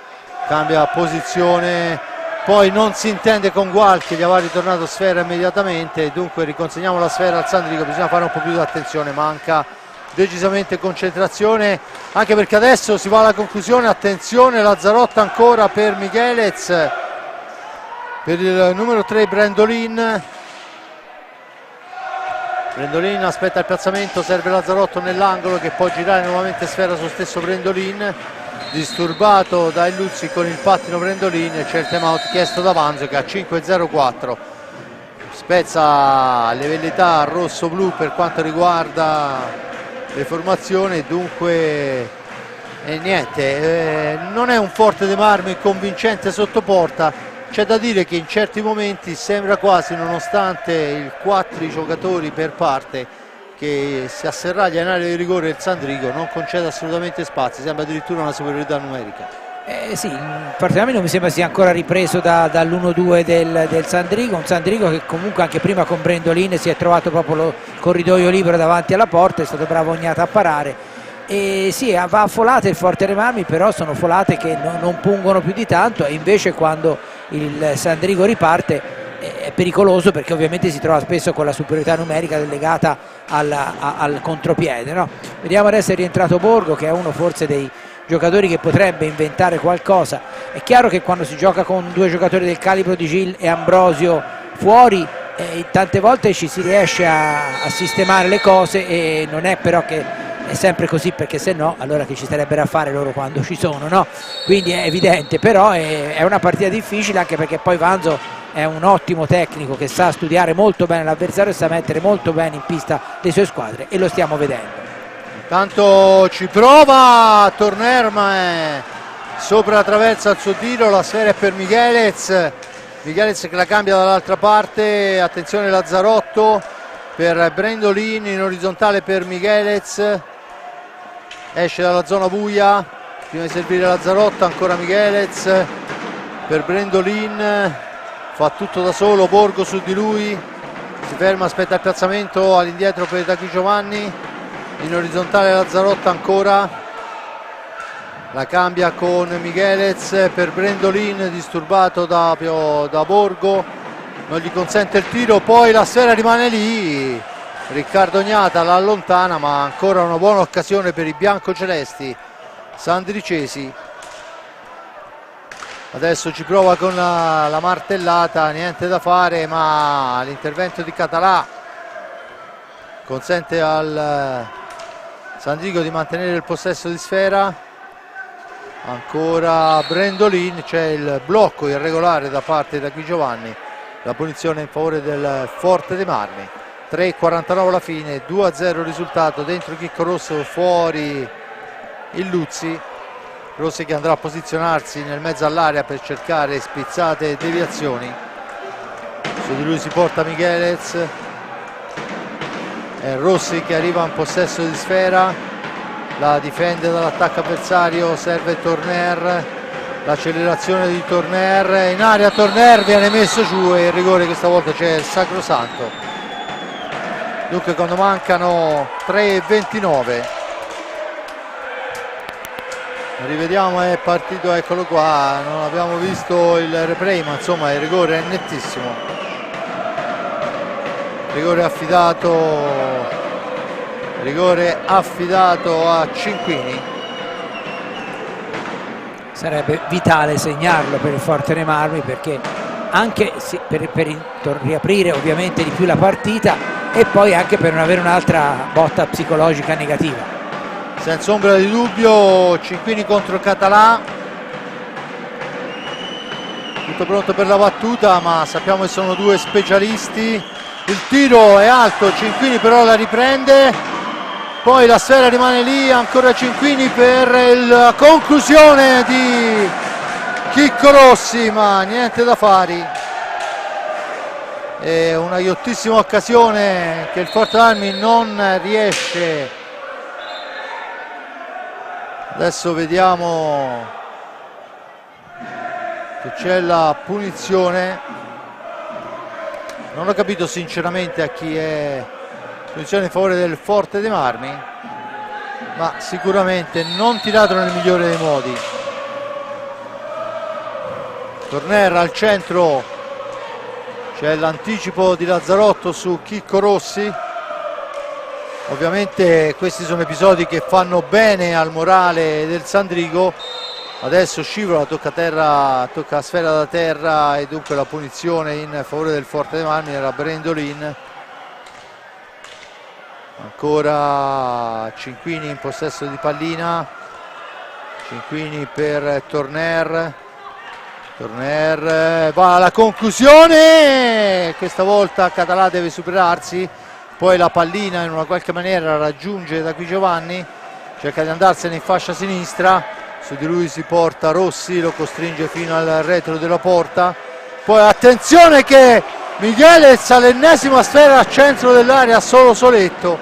cambia posizione, poi non si intende con Gual che gli aveva ritornato sfera immediatamente, dunque riconsegniamo la sfera al Sandrigo. Bisogna fare un po' più di attenzione, manca decisamente concentrazione, anche perché adesso si va alla conclusione. Attenzione, Lazzarotta ancora per Miguelez, per il numero 3 Brendolin. Brendolin aspetta il piazzamento, serve Lazzarotto nell'angolo che può girare nuovamente sfera sullo stesso Brendolin, disturbato dai Luzzi con il pattino Brendolin. C'è il time out chiesto da Vanzo che a 5-0-4 spezza le velleità rosso-blu per quanto riguarda le formazioni. Dunque niente, non è un Forte dei Marmi convincente sotto porta. C'è da dire che in certi momenti sembra quasi, nonostante il 4 giocatori per parte, che si asserraglia in area di rigore il Sandrigo non concede assolutamente spazi, sembra addirittura una superiorità numerica. Sì, il Forte dei Marmi non mi sembra sia ancora ripreso dall'1-2 del Sandrigo, un Sandrigo che comunque anche prima con Brendolin si è trovato proprio lo corridoio libero davanti alla porta, è stato bravo Ognata a parare. E sì, va a folate il Forte dei Marmi, però sono folate che non pungono più di tanto, e invece quando il Sandrigo riparte è pericoloso, perché ovviamente si trova spesso con la superiorità numerica legata al contropiede, no? Vediamo adesso, è rientrato Borgo, che è uno forse dei giocatori che potrebbe inventare qualcosa. È chiaro che quando si gioca con due giocatori del calibro di Gil e Ambrosio fuori, tante volte ci si riesce a sistemare le cose, e non è però che è sempre così, perché se no allora che ci starebbero a fare loro quando ci sono, no? Quindi è evidente, però è una partita difficile, anche perché poi Vanzo è un ottimo tecnico che sa studiare molto bene l'avversario e sa mettere molto bene in pista le sue squadre, e lo stiamo vedendo. Intanto ci prova Torner, ma è sopra la traversa al suo tiro. La sfera è per Miguelez, Miguelez che la cambia dall'altra parte. Attenzione, Lazzarotto per Brendolin in orizzontale per Miguelez, esce dalla zona buia, prima di servire Lazzarotto, ancora Miguelez per Brendolin, fa tutto da solo Borgo su di lui, si ferma, aspetta il piazzamento all'indietro per Dagui Giovanni, in orizzontale Lazzarotto ancora, la cambia con Miguelez per Brendolin, disturbato da Borgo, non gli consente il tiro, poi la sfera rimane lì, Riccardo Ognata la allontana, ma ancora una buona occasione per i biancocelesti sandricesi. Adesso ci prova con la martellata, niente da fare, ma l'intervento di Català consente al Sandrigo di mantenere il possesso di sfera, ancora Brendolin, c'è il blocco irregolare da parte da Qui Giovanni, la punizione in favore del Forte dei Marmi. 3:49 alla fine, 2-0 risultato, dentro Chicco Rosso, fuori il Luzzi. Rossi che andrà a posizionarsi nel mezzo all'area per cercare spizzate deviazioni. Su di lui si porta Michelez, è Rossi che arriva in possesso di sfera, la difende dall'attacco avversario, serve Torner, l'accelerazione di Torner, in area Torner viene messo giù e il rigore questa volta c'è il sacrosanto. Dunque quando mancano 3:29 rivediamo, è partito, eccolo qua, non abbiamo visto il replay ma insomma il rigore è nettissimo, rigore affidato a Cinquini. Sarebbe vitale segnarlo per il Forte dei Marmi, perché anche per riaprire ovviamente di più la partita e poi anche per non avere un'altra botta psicologica negativa. Senza ombra di dubbio Cinquini contro Català, tutto pronto per la battuta, ma sappiamo che sono due specialisti. Il tiro è alto, Cinquini però la riprende, poi la sfera rimane lì, ancora Cinquini per la conclusione di Chicco Rossi, ma niente da fare. È una ghiottissima occasione che il Forte Armi non riesce. Adesso vediamo che c'è la punizione, non ho capito sinceramente a chi è, punizione in favore del Forte dei Marmi, ma sicuramente non tirato nel migliore dei modi. Torner al centro, c'è l'anticipo di Lazzarotto su Chicco Rossi. Ovviamente questi sono episodi che fanno bene al morale del Sandrigo. Adesso scivola, tocca la sfera da terra e dunque la punizione in favore del Forte dei Marmi era Brendolin. Ancora Cinquini in possesso di pallina, Cinquini per Torner, Torner va alla conclusione, questa volta Català deve superarsi, poi la pallina in una qualche maniera raggiunge da Qui Giovanni, cerca di andarsene in fascia sinistra, su di lui si porta Rossi, lo costringe fino al retro della porta, poi attenzione che Michelez all'ennesima sfera al centro dell'area, solo Soletto,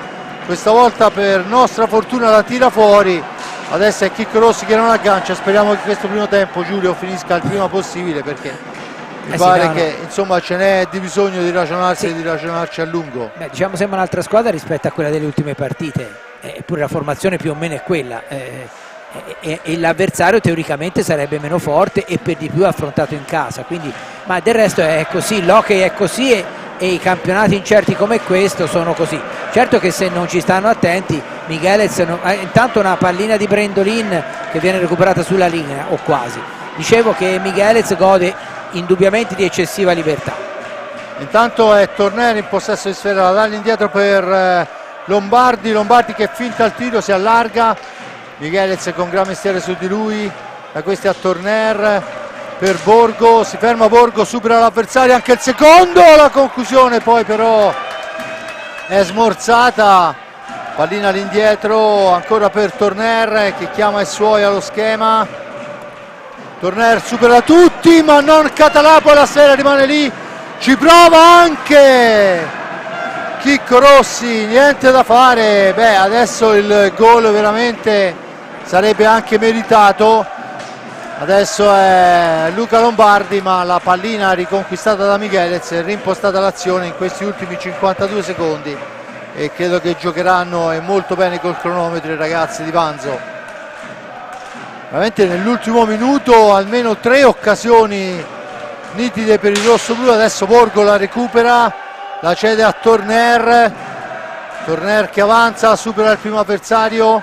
questa volta per nostra fortuna la tira fuori. Adesso è Chicco Rossi che non aggancia, speriamo che questo primo tempo, Giulio, finisca il prima possibile, perché mi pare che insomma ce n'è di bisogno di ragionarsi e di ragionarci a lungo. Beh, diciamo sembra un'altra squadra rispetto a quella delle ultime partite, eppure la formazione più o meno è quella, e l'avversario teoricamente sarebbe meno forte e per di più affrontato in casa, quindi, ma del resto è così, l'hockey è così e i campionati incerti come questo sono così. Certo che se non ci stanno attenti, Michelez intanto una pallina di Brendolin che viene recuperata sulla linea o quasi. Dicevo che Michelez gode indubbiamente di eccessiva libertà. Intanto è Torner in possesso di sfera, la dà all'indietro per Lombardi che finta il tiro, si allarga, Michelez con gran mestiere su di lui, da questi a Torner per Borgo, si ferma Borgo, supera l'avversario, anche il secondo, la conclusione poi però è smorzata, pallina all'indietro ancora per Torner che chiama i suoi allo schema, Torner supera tutti ma non Català, poi la sfera rimane lì, ci prova anche Chicco Rossi, niente da fare. Beh, adesso il gol veramente sarebbe anche meritato. Adesso è Luca Lombardi, ma la pallina riconquistata da Michelez, rimpostata l'azione in questi ultimi 52 secondi e credo che giocheranno e molto bene col cronometro i ragazzi di Vanzo. Veramente nell'ultimo minuto almeno 3 occasioni nitide per il rossoblu. Adesso Borgo la recupera, la cede a Torner, Torner che avanza, supera il primo avversario,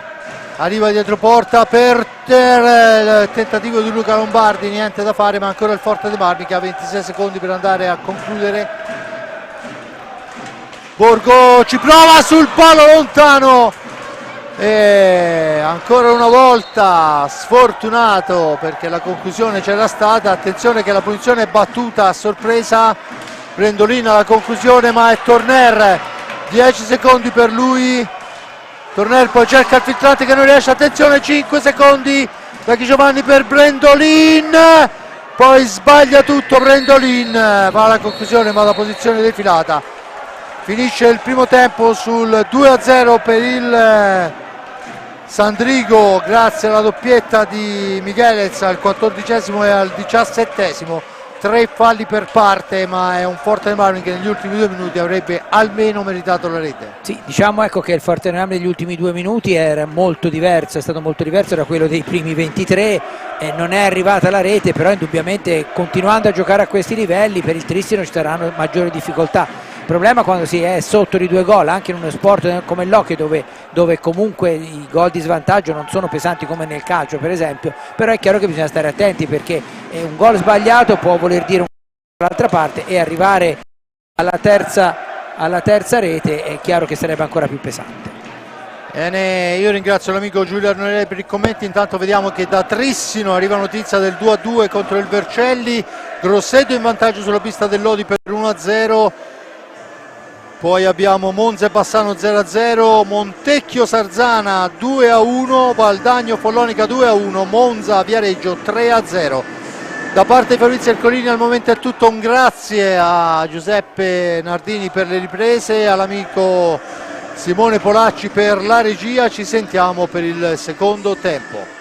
arriva dietro porta per il tentativo di Luca Lombardi, niente da fare, ma ancora il Forte dei Marmi che ha 26 secondi per andare a concludere. Borgo ci prova sul palo lontano, E ancora una volta sfortunato perché la conclusione c'era stata. Attenzione che la punizione è battuta a sorpresa. Brendolin alla conclusione, ma è Torner, 10 secondi per lui. Torner poi cerca il filtrante che non riesce, attenzione, 5 secondi da Giovanni per Brendolin, poi sbaglia tutto Brendolin, va alla conclusione ma la posizione defilata. Finisce il primo tempo sul 2-0 per il Sandrigo grazie alla doppietta di Miguelez al 14esimo e al 17esimo. 3 falli per parte, ma è un Fortenarm che negli ultimi 2 minuti avrebbe almeno meritato la rete. Sì, diciamo ecco che il Fortenarm degli ultimi 2 minuti era molto diverso, è stato molto diverso da quello dei primi 23 e non è arrivata la rete, però indubbiamente continuando a giocare a questi livelli per il Tristino ci saranno maggiori difficoltà. Il problema quando si è sotto di 2 gol, anche in uno sport come l'hockey dove comunque i gol di svantaggio non sono pesanti come nel calcio per esempio, però è chiaro che bisogna stare attenti perché un gol sbagliato può voler dire un gol dall'altra parte e arrivare alla terza rete è chiaro che sarebbe ancora più pesante. Bene, io ringrazio l'amico Giulio Arnolelli per i commenti. Intanto vediamo che da Trissino arriva notizia del 2-2 contro il Vercelli. Grosseto in vantaggio sulla pista del Lodi per 1-0. Poi abbiamo Monza e Bassano 0-0, Montecchio Sarzana 2-1, Valdagno Follonica 2-1, Monza Viareggio 3-0. Da parte di Fabrizio Ercolini al momento è tutto, un grazie a Giuseppe Nardini per le riprese, all'amico Simone Polacci per la regia. Ci sentiamo per il secondo tempo.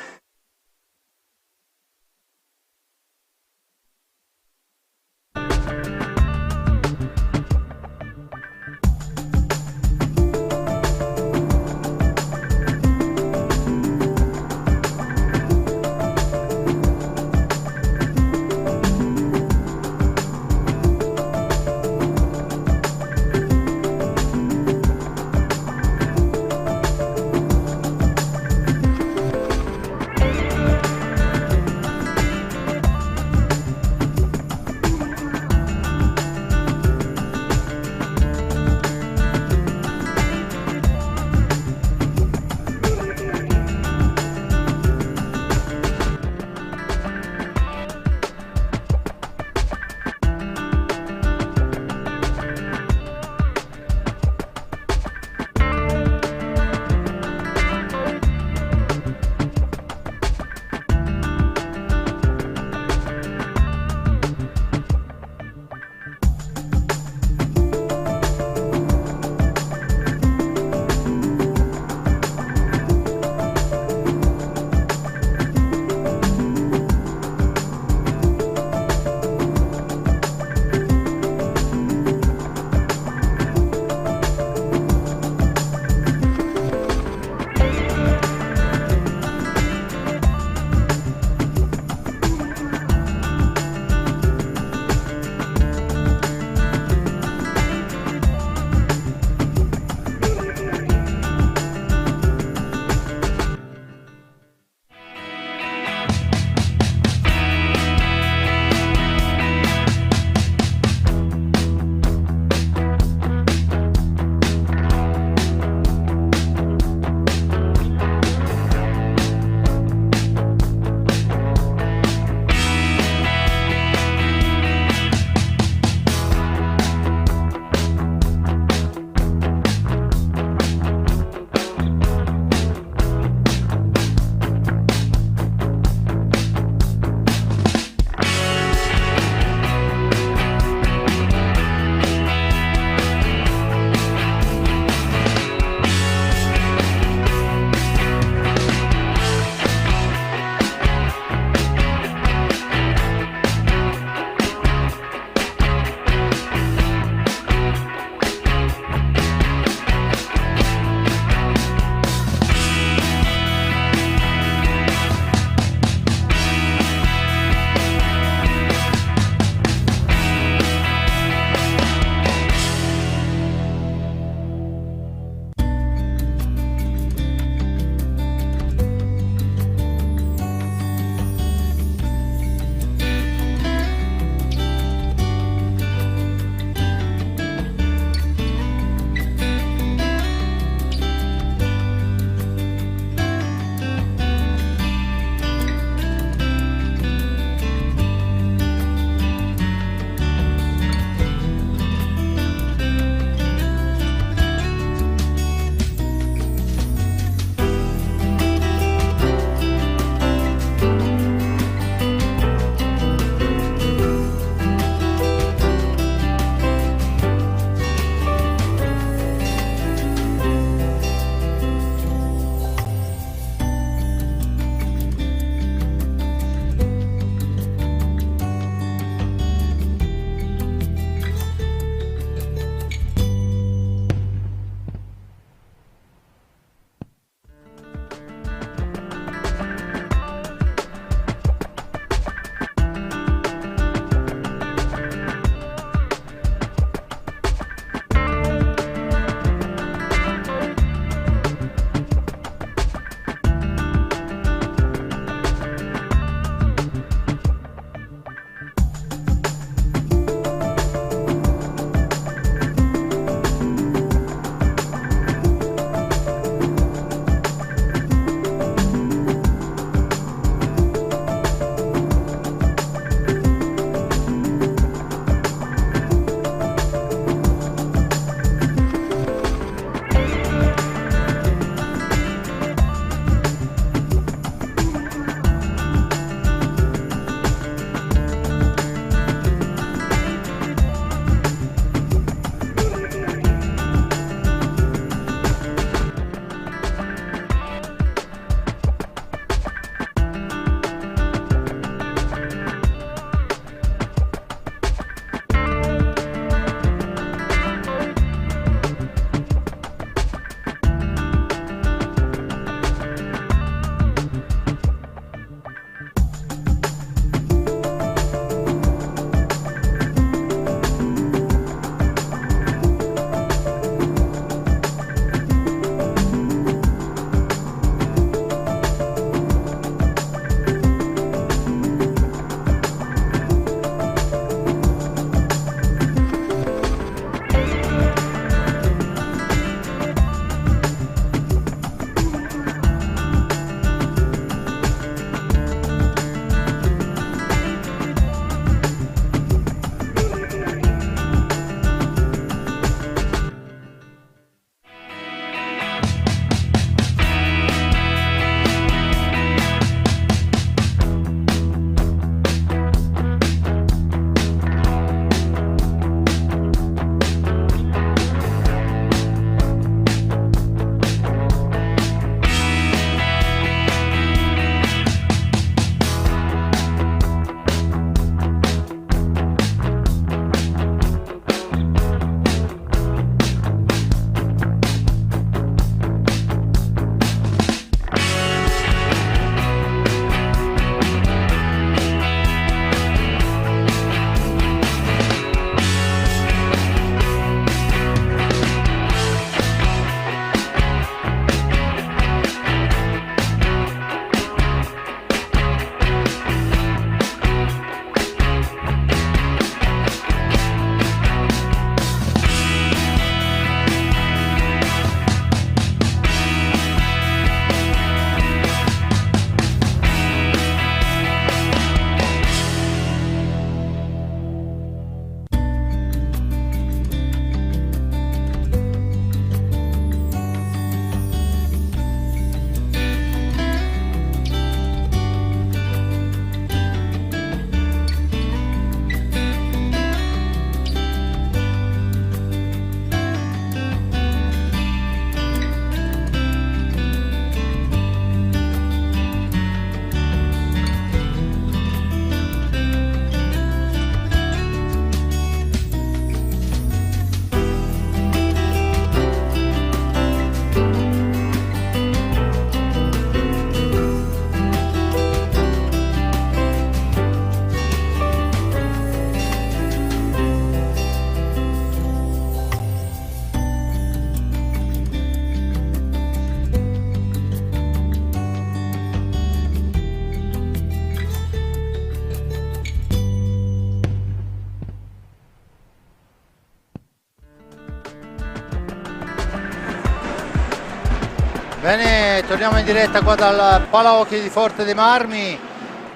Bene, torniamo in diretta qua dal Palahockey di Forte dei Marmi.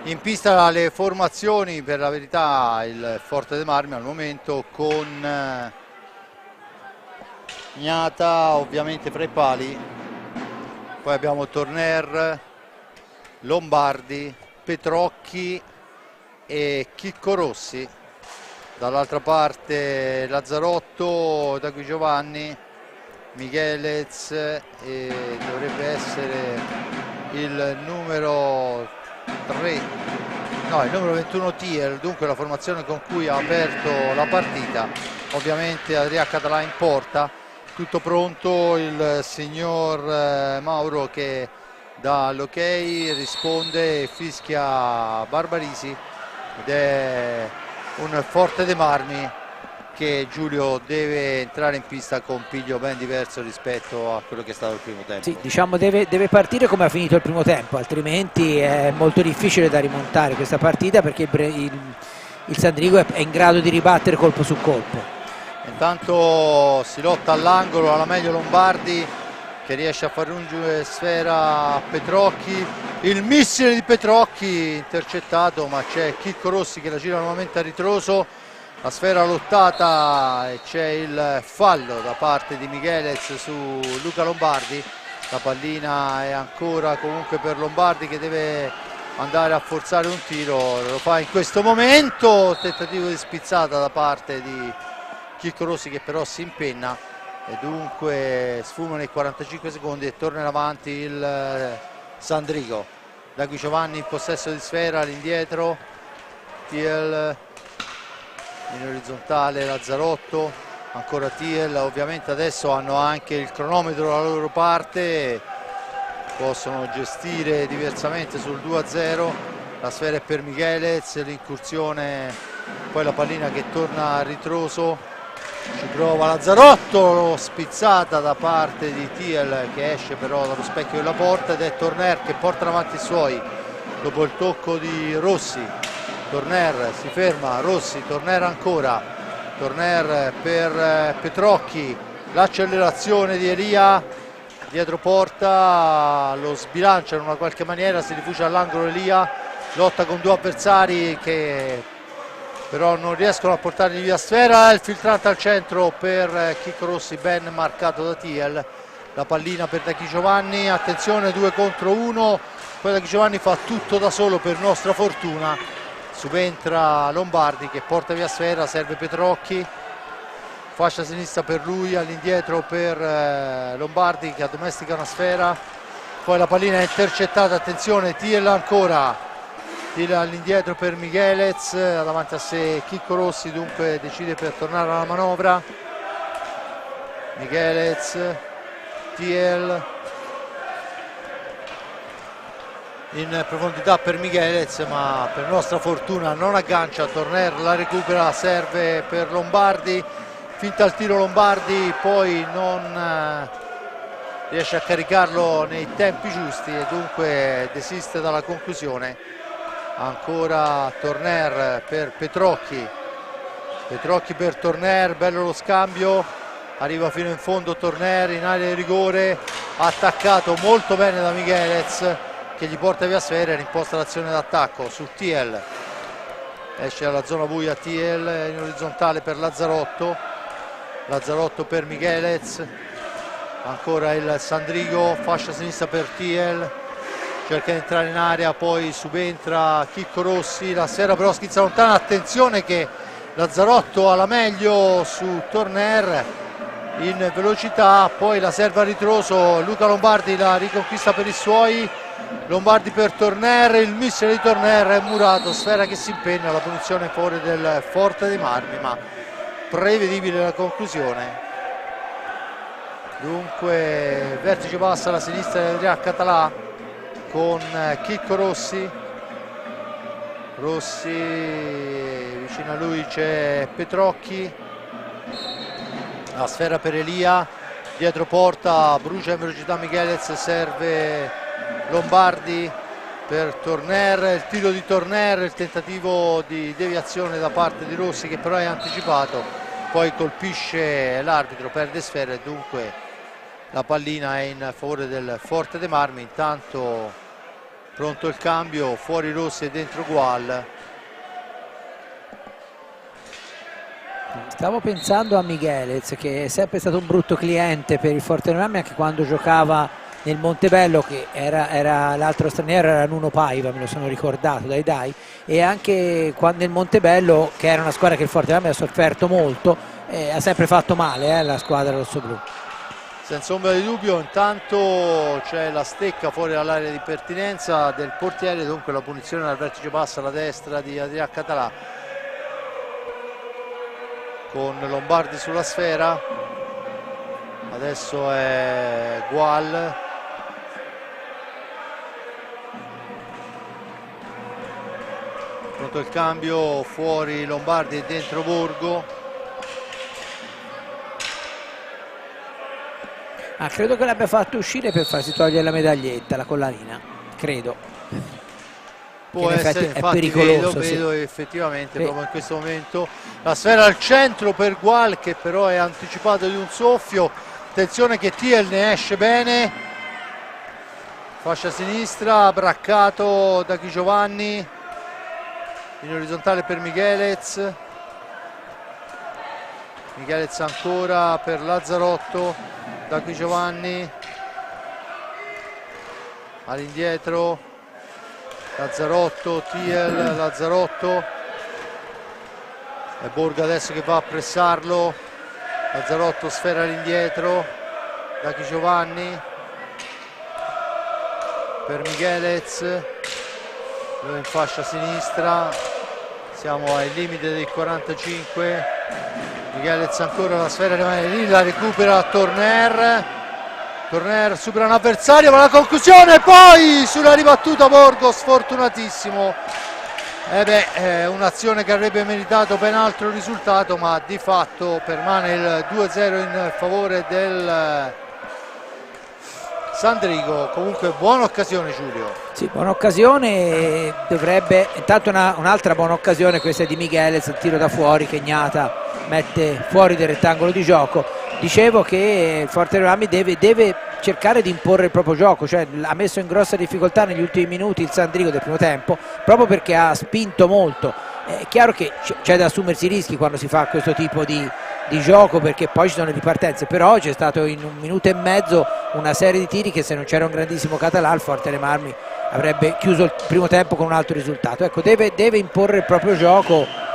In pista le formazioni, per la verità il Forte dei Marmi al momento con Gnata ovviamente fra i pali, poi abbiamo Torner, Lombardi, Petrocchi e Chicco Rossi, dall'altra parte Lazzarotto, Dagui Giovanni, Michelez e dovrebbe essere il numero 3, no, il numero 21 Tiel, dunque la formazione con cui ha aperto la partita. Ovviamente Adrià Català in porta, tutto pronto, il signor Mauro che dà l'ok, risponde e fischia Barbarisi, ed è un Forte dei Marmi che, Giulio, deve entrare in pista con piglio ben diverso rispetto a quello che è stato il primo tempo. Sì, diciamo deve partire come ha finito il primo tempo, altrimenti è molto difficile da rimontare questa partita, perché il Sandrigo è in grado di ribattere colpo su colpo. Intanto si lotta all'angolo, alla meglio Lombardi che riesce a far giungere sfera a Petrocchi, il missile di Petrocchi intercettato, ma c'è Chicco Rossi che la gira nuovamente a ritroso. La sfera lottata e c'è il fallo da parte di Michelez su Luca Lombardi. La pallina è ancora comunque per Lombardi che deve andare a forzare un tiro, lo fa in questo momento, tentativo di spizzata da parte di Chicco Rossi che però si impenna e dunque sfumano i 45 secondi e torna in avanti il Sandrigo. Dagui Giovanni in possesso di sfera, all'indietro, Tiel in orizzontale, Lazzarotto, ancora Tiel. Ovviamente adesso hanno anche il cronometro dalla loro parte, possono gestire diversamente sul 2-0. La sfera è per Michelez, l'incursione, poi la pallina che torna a ritroso, ci prova Lazzarotto, spizzata da parte di Tiel che esce però dallo specchio della porta, ed è Torner che porta avanti i suoi dopo il tocco di Rossi. Torner si ferma, Rossi, Torner ancora, Torner per Petrocchi, l'accelerazione di Elia, dietro porta, lo sbilancia in una qualche maniera, si rifugia all'angolo Elia, lotta con due avversari che però non riescono a portargli via sfera, il filtrante al centro per Chicco Rossi, ben marcato da Tiel, la pallina per Dagui Giovanni, attenzione 2 contro 1, poi Dagui Giovanni fa tutto da solo per nostra fortuna. Subentra Lombardi che porta via sfera, serve Petrocchi, fascia sinistra per lui, all'indietro per Lombardi che addomestica una sfera, poi la pallina è intercettata, attenzione Tiel ancora, Tiel all'indietro per Michelez, davanti a sé Chicco Rossi, dunque decide per tornare alla manovra, Michelez, Tiel in profondità per Michelez, ma per nostra fortuna non aggancia, Torner la recupera, serve per Lombardi, finta il tiro Lombardi, poi non riesce a caricarlo nei tempi giusti e dunque desiste dalla conclusione. Ancora Torner per Petrocchi, Petrocchi per Torner, bello lo scambio, arriva fino in fondo Torner in area di rigore, attaccato molto bene da Michelez che gli porta via sfera e rimposta l'azione d'attacco su Tiel, esce dalla zona buia Tiel in orizzontale per Lazzarotto, Lazzarotto per Michelez, ancora il Sandrigo, fascia sinistra per Tiel, cerca di entrare in area, poi subentra Chicco Rossi, la sfera però schizza lontana, attenzione che Lazzarotto ha la meglio su Torner in velocità, poi la serve a ritroso, Luca Lombardi la riconquista per i suoi, Lombardi per Torner, il missile di Torner è murato, sfera che si impenna, la punizione in favore del Forte dei Marmi, ma prevedibile la conclusione. Dunque vertice bassa alla sinistra di Adrià Català con Chicco Rossi, Rossi vicino a lui c'è Petrocchi, la sfera per Elia, dietro porta brucia in velocità Michelez, serve Lombardi per Torner, il tiro di Torner, il tentativo di deviazione da parte di Rossi che però è anticipato, poi colpisce l'arbitro, perde sfera e dunque la pallina è in favore del Forte dei Marmi. Intanto pronto il cambio, fuori Rossi e dentro Gual. Stavo pensando a Miguelez, che è sempre stato un brutto cliente per il Forte dei Marmi, anche quando giocava nel Montebello, che era l'altro straniero, era Nuno Paiva, me lo sono ricordato dai, e anche nel Montebello, che era una squadra che il Forte dei Marmi ha sofferto molto, ha sempre fatto male la squadra rossoblù. Senza ombra di dubbio. Intanto c'è la stecca fuori dall'area di pertinenza del portiere, dunque la punizione dal vertice basso alla destra di Adrià Català, con Lombardi sulla sfera. Adesso è Gual, pronto il cambio, fuori Lombardi e dentro Borgo. Credo che l'abbia fatto uscire per farsi togliere la medaglietta, la collanina, credo. Può in essere, effetti è infatti pericoloso, vedo sì. effettivamente Sì. proprio in questo momento la sfera al centro per Gual, che però è anticipato di un soffio. Attenzione che Thiel ne esce bene, fascia sinistra, braccato da Chi Giovanni, in orizzontale per Miguelez. Miguelez ancora per Lazzarotto, da Qui Giovanni all'indietro, Lazzarotto, Thiel, Lazzarotto, e Borgo adesso che va a pressarlo. Lazzarotto, sfera all'indietro da Chi Giovanni per Miguelez, lui in fascia sinistra, siamo ai limiti del 45. Miguelez ancora, la sfera rimane lì, la recupera Torner supera un avversario, ma la conclusione poi sulla ribattuta Borgo, sfortunatissimo. È un'azione che avrebbe meritato ben altro risultato, ma di fatto permane il 2-0 in favore del Sandrigo. Comunque buona occasione, Giulio. Sì, buona occasione, dovrebbe, intanto un'altra buona occasione, questa è di Miguelez, il tiro da fuori che Gnata mette fuori del rettangolo di gioco. Dicevo che il Forte dei Marmi deve cercare di imporre il proprio gioco, cioè ha messo in grossa difficoltà negli ultimi minuti il Sandrigo del primo tempo, proprio perché ha spinto molto. È chiaro che c'è da assumersi rischi quando si fa questo tipo di gioco, perché poi ci sono le ripartenze, però c'è stato in un minuto e mezzo una serie di tiri che, se non c'era un grandissimo Català, il Forte dei Marmi avrebbe chiuso il primo tempo con un altro risultato. Ecco, deve imporre il proprio gioco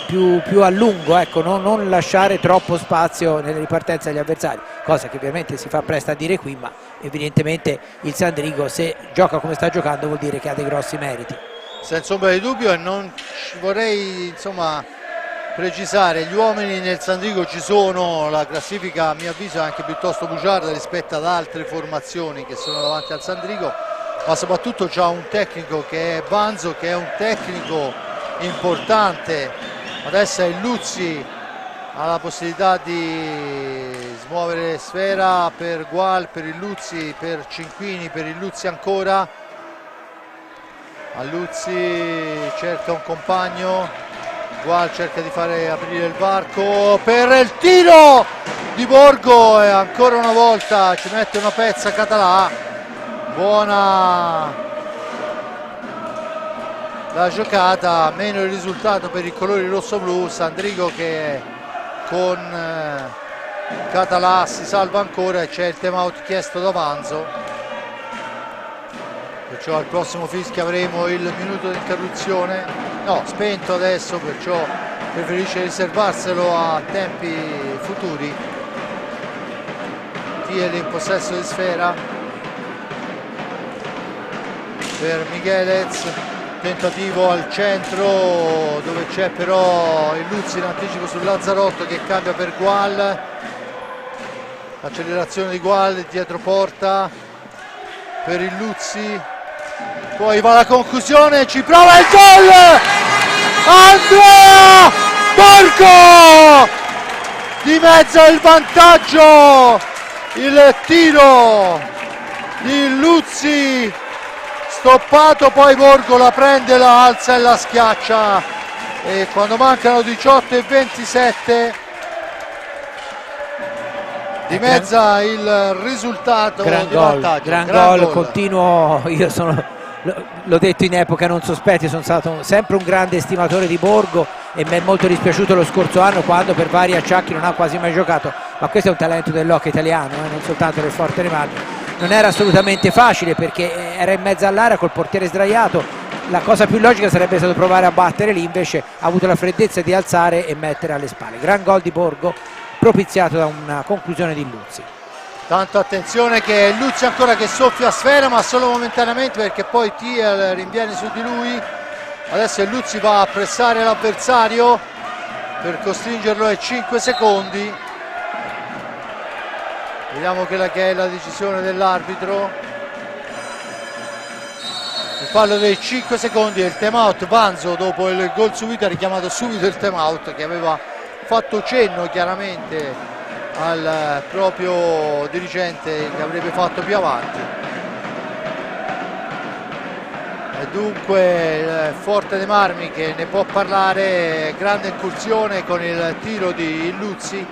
più a lungo, ecco, non lasciare troppo spazio nelle ripartenze agli avversari, cosa che ovviamente si fa presto a dire qui, ma evidentemente il Sandrigo, se gioca come sta giocando, vuol dire che ha dei grossi meriti. Senza ombra di dubbio, e non vorrei insomma precisare, gli uomini nel Sandrigo ci sono, la classifica a mio avviso è anche piuttosto bugiarda rispetto ad altre formazioni che sono davanti al Sandrigo, ma soprattutto c'ha un tecnico che è Banzo, che è un tecnico importante. Adesso è il Luzzi, ha la possibilità di smuovere sfera per Gual, per il Luzzi, per Cinquini, per il Luzzi ancora. A Luzzi cerca un compagno, Gual cerca di fare aprire il varco per il tiro di Borgo, e ancora una volta ci mette una pezza Català. Buona la giocata, meno il risultato per i colori rosso-blu. Sandrigo che con Català si salva ancora, e c'è il time out chiesto da Vanzo, perciò al prossimo fischio avremo il minuto di interruzione, no, spento adesso, perciò preferisce riservarselo a tempi futuri. Thiel in possesso di sfera per Miguelez, tentativo al centro dove c'è però il Luzzi in anticipo sul Lazzarotto che cambia per Gual, accelerazione di Gual dietro porta per il Luzzi, poi va la conclusione, ci prova il gol, Andrea Borgo dimezza il vantaggio, il tiro di Luzzi stoppato, poi Borgo la prende, la alza e la schiaccia, e quando mancano 18 e 27 dimezza il risultato gran di gol, vantaggio. gran gol, continuo, io l'ho detto in epoca non sospetti, sono stato sempre un grande estimatore di Borgo e mi è molto dispiaciuto lo scorso anno quando per vari acciacchi non ha quasi mai giocato, ma questo è un talento dell'hockey italiano, non soltanto del Forte dei Marmi. Non era assolutamente facile perché era in mezzo all'area col portiere sdraiato, la cosa più logica sarebbe stato provare a battere lì, invece ha avuto la freddezza di alzare e mettere alle spalle. Gran gol di Borgo propiziato da una conclusione di Luzzi. Tanto attenzione che è Luzzi ancora che soffia a sfera, ma solo momentaneamente, perché poi Thiel rinviene su di lui. Adesso Luzzi va a pressare l'avversario per costringerlo ai 5 secondi. Vediamo che è la decisione dell'arbitro. Il fallo dei 5 secondi e il time out. Vanzo, dopo il gol subito, ha richiamato subito il time out, che aveva fatto cenno chiaramente al proprio dirigente che avrebbe fatto più avanti. E dunque il Forte dei Marmi che ne può parlare, grande incursione con il tiro di Luzzi,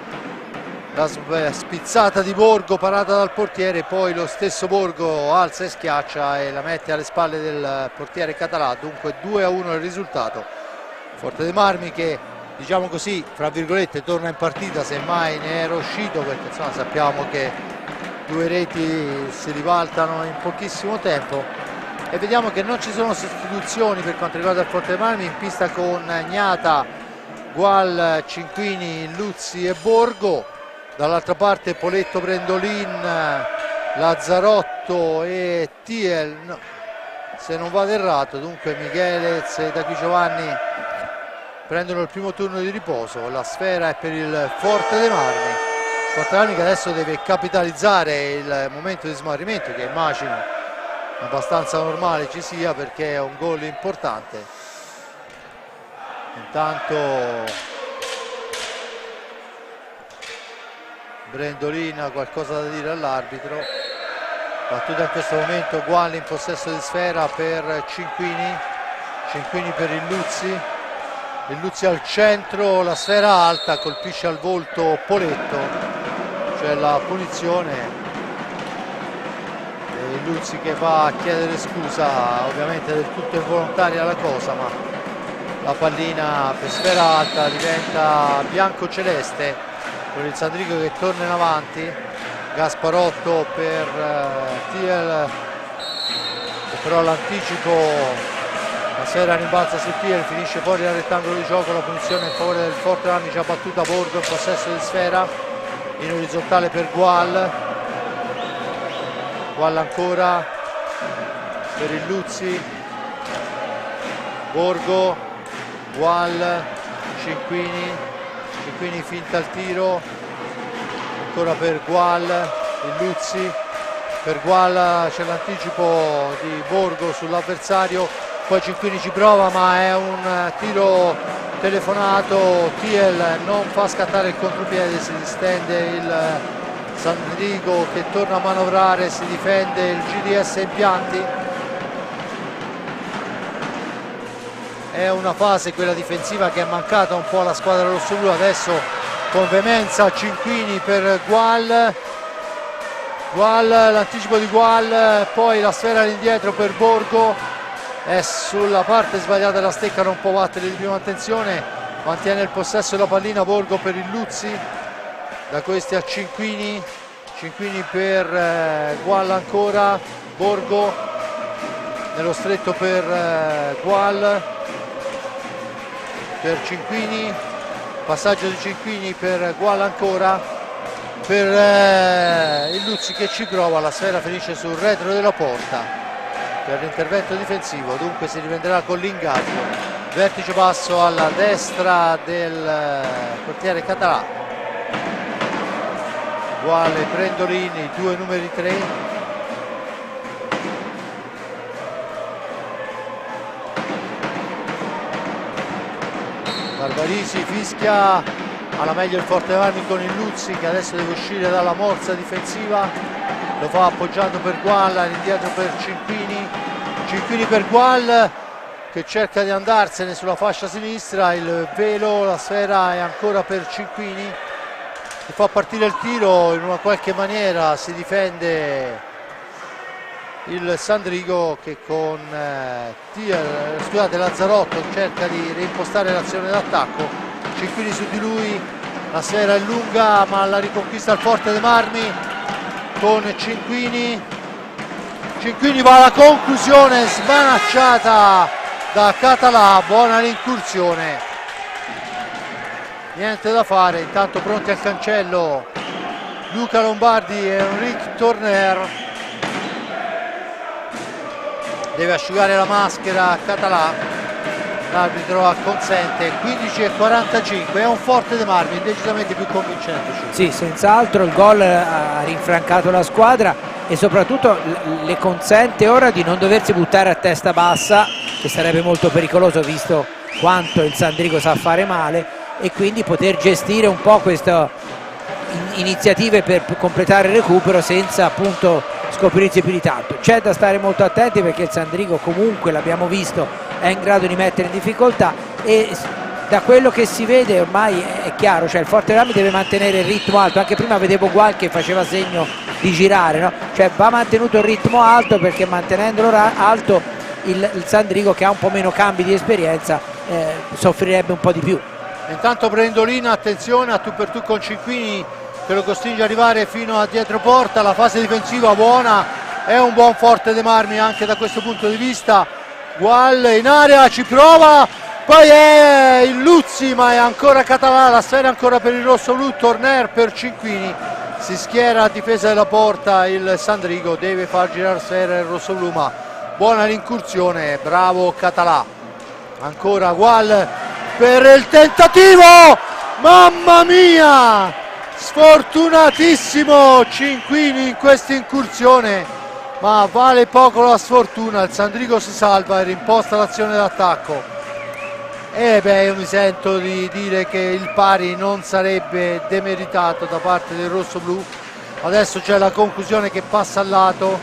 la spizzata di Borgo parata dal portiere, poi lo stesso Borgo alza e schiaccia e la mette alle spalle del portiere Català. Dunque 2-1 il risultato. Forte dei Marmi che, diciamo così, fra virgolette, torna in partita, semmai ne era uscito, perché insomma sappiamo che 2 reti si ribaltano in pochissimo tempo. E vediamo che non ci sono sostituzioni per quanto riguarda il Forte dei Marmi, in pista con Gnata, Gual, Cinquini, Luzzi e Borgo. Dall'altra parte Poletto, Brendolin, Lazzarotto e Thiel, no, se non vado errato. Dunque Michelez e Daghi Giovanni prendono il primo turno di riposo. La sfera è per il Forte dei Marmi. Forte dei Marmi che adesso deve capitalizzare il momento di smarrimento, che immagino abbastanza normale ci sia, perché è un gol importante. Intanto Brendolin ha qualcosa da dire all'arbitro. Battuta in questo momento Gualli in possesso di sfera per Cinquini, Cinquini per il Luzzi al centro, la sfera alta, colpisce al volto Poletto, c'è la punizione e il Luzzi che va a chiedere scusa, ovviamente del tutto involontaria la cosa, ma la pallina per sfera alta diventa bianco-celeste, con il Sandrigo che torna in avanti. Gasparotto per Thiel, però l'anticipo, la sfera rimbalza su Thiel, finisce fuori dal rettangolo di gioco. La punizione in favore del Forte Marmi, già battuta Borgo in possesso di sfera in orizzontale per Gual ancora per il Luzzi, Borgo, Gual, Cinquini finta il tiro, ancora per Gual, il Luzzi, per Gual c'è l'anticipo di Borgo sull'avversario, poi Cinquini ci prova ma è un tiro telefonato. Thiel non fa scattare il contropiede, si distende il Sandrigo che torna a manovrare, si difende il GDS Impianti. È una fase, quella difensiva, che è mancata un po' alla squadra rossoblu. Adesso con veemenza Cinquini per Gual, l'anticipo di Gual, poi la sfera all'indietro per Borgo, è sulla parte sbagliata della stecca, non può battere di prima attenzione, mantiene il possesso della pallina Borgo per il Luzzi, da questi a Cinquini per Gual ancora, Borgo nello stretto per Gual, per Cinquini, passaggio di Cinquini per Gual ancora, per il Luzzi che ci prova, la sfera finisce sul retro della porta per l'intervento difensivo. Dunque si riprenderà con l'ingaggio, vertice basso alla destra del portiere Català. Guale, Brendolini, i due numeri 3. Barbarisi fischia, alla meglio il Forte dei Marmi con il Luzzi che adesso deve uscire dalla morsa difensiva, lo fa appoggiando per Gual, all'indietro per Cinquini per Gual che cerca di andarsene sulla fascia sinistra, il velo, la sfera è ancora per Cinquini si fa partire il tiro, in una qualche maniera si difende il Sandrigo che con Lazzarotto cerca di reimpostare l'azione d'attacco. Cinquini su di lui, la sfera è lunga ma la riconquista il Forte dei Marmi con Cinquini va alla conclusione, smanacciata da Català. Buona l'incursione, niente da fare. Intanto pronti al cancello Luca Lombardi e Enric Torner. Deve asciugare la maschera Català, l'arbitro acconsente. 15:45, è un Forte dei Marmi decisamente più convincente. Sì, senz'altro il gol ha rinfrancato la squadra e soprattutto le consente ora di non doversi buttare a testa bassa, che sarebbe molto pericoloso visto quanto il Sandrigo sa fare male, e quindi poter gestire un po' queste iniziative per completare il recupero senza appunto scoprirsi più di tanto. C'è da stare molto attenti perché il Sandrigo comunque, l'abbiamo visto, è in grado di mettere in difficoltà, e da quello che si vede ormai è chiaro, cioè il Forte Rami deve mantenere il ritmo alto. Anche prima vedevo Gual che faceva segno di girare, no? Cioè va mantenuto il ritmo alto, perché mantenendolo alto il Sandrigo, che ha un po' meno cambi di esperienza, soffrirebbe un po' di più. Intanto Brendolina, attenzione, a tu per tu con Cinquini che lo costringe ad arrivare fino a dietro porta. La fase difensiva buona, è un buon Forte dei Marmi anche da questo punto di vista. Gual in area, ci prova, poi è il Luzzi, ma è ancora Català. La sfera ancora per il rosso-blu, Torner per Cinquini, si schiera a difesa della porta il Sandrigo, deve far girare sfera il rosso-blu, ma buona l'incursione, bravo Català. Ancora Gual per il tentativo, mamma mia, sfortunatissimo Cinquini in questa incursione, ma vale poco la sfortuna. Il Sandrigo si salva e rimposta l'azione d'attacco. E beh, io mi sento di dire che il pari non sarebbe demeritato da parte del rosso-blu. Adesso c'è la conclusione che passa al lato,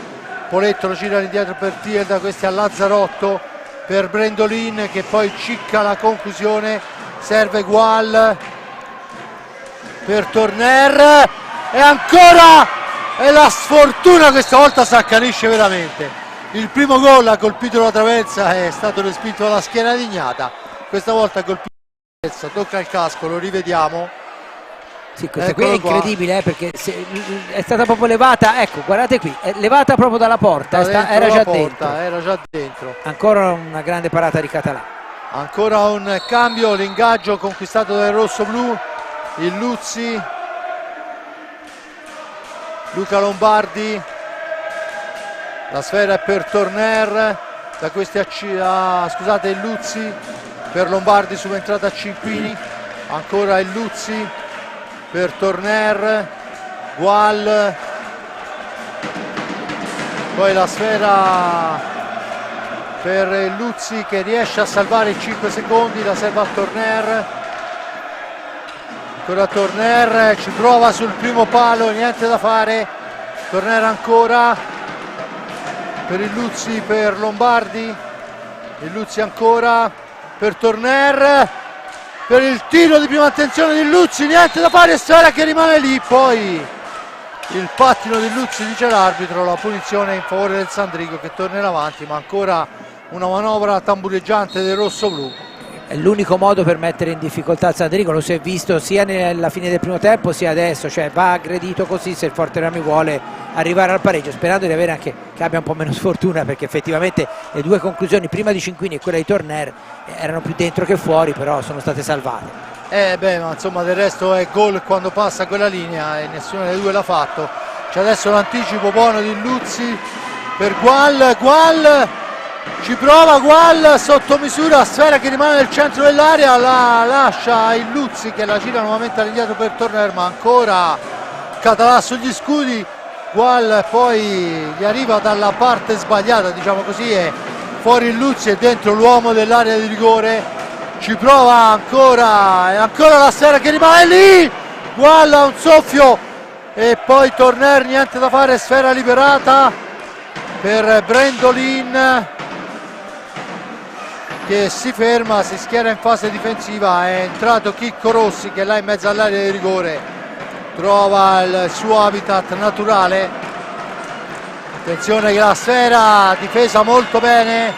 Poletto lo gira indietro per Tielda, questi a Lazzarotto per Brendolin che poi cicca la conclusione, serve Gual per Torner e ancora, e la sfortuna questa volta si accanisce veramente. Il primo gol ha colpito la traversa, è stato respinto dalla schiena di Ignata, questa volta ha colpito la traversa, tocca il casco, lo rivediamo. Sì, questa qui è incredibile, perché è stata proprio levata, ecco, guardate qui, è levata proprio dalla porta, era già dentro. Ancora una grande parata di Català. Ancora un cambio, l'ingaggio conquistato dal rosso-blu, il Luzzi, Luca Lombardi, la sfera è per Torner, da questi scusate, il Luzzi per Lombardi, subentrata a Cinquini, ancora il Luzzi per Torner, Gual, poi la sfera per il Luzzi che riesce a salvare i 5 secondi, la serva a Torner, ancora Torner, ci prova sul primo palo, niente da fare, Torner ancora per il Luzzi, per Lombardi, il Luzzi ancora per Torner, per il tiro di prima attenzione di Luzzi, niente da fare, sfera che rimane lì, poi il pattino di Luzzi, dice l'arbitro, la punizione in favore del Sandrigo che tornerà avanti, ma ancora una manovra tambureggiante del rosso-blu. È l'unico modo per mettere in difficoltà il Sandrigo, lo si è visto sia nella fine del primo tempo sia adesso, cioè va aggredito così se il Forte Rami vuole arrivare al pareggio, sperando di avere anche, che abbia un po' meno sfortuna, perché effettivamente le due conclusioni, prima di Cinquini e quella di Torner, erano più dentro che fuori, però sono state salvate. Ma insomma del resto è gol quando passa quella linea e nessuna delle due l'ha fatto. C'è adesso l'anticipo buono di Luzzi per Gual, ci prova Gual sotto misura, sfera che rimane nel centro dell'area, la lascia il Luzzi che la gira nuovamente all'indietro per Torner, ma ancora Català sugli scudi. Gual poi gli arriva dalla parte sbagliata, diciamo così, è fuori il Luzzi e dentro l'uomo dell'area di rigore, ci prova ancora, e ancora la sfera che rimane lì, Gual ha un soffio e poi Torner, niente da fare, sfera liberata per Brendolin che si ferma, si schiera in fase difensiva, è entrato Chicco Rossi che è là in mezzo all'area di rigore trova il suo habitat naturale. Attenzione che la sfera difesa molto bene,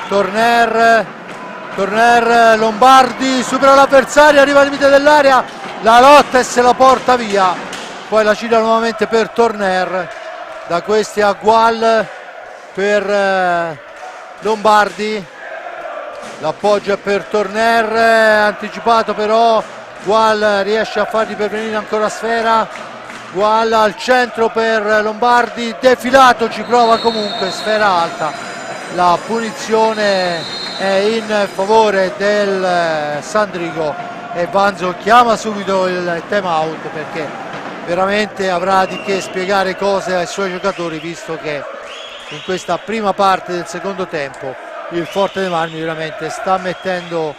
Torner, Lombardi supera l'avversario, arriva al limite dell'area, la lotta e se la porta via, poi la gira nuovamente per Torner, da questi a Gual per Lombardi, l'appoggio è per Torner, anticipato però, Gual riesce a fargli pervenire ancora sfera, Gual al centro per Lombardi, defilato, ci prova comunque, sfera alta, la punizione è in favore del Sandrigo e Vanzo chiama subito il time out perché veramente avrà di che spiegare cose ai suoi giocatori, visto che in questa prima parte del secondo tempo il Forte dei Marmi veramente sta mettendo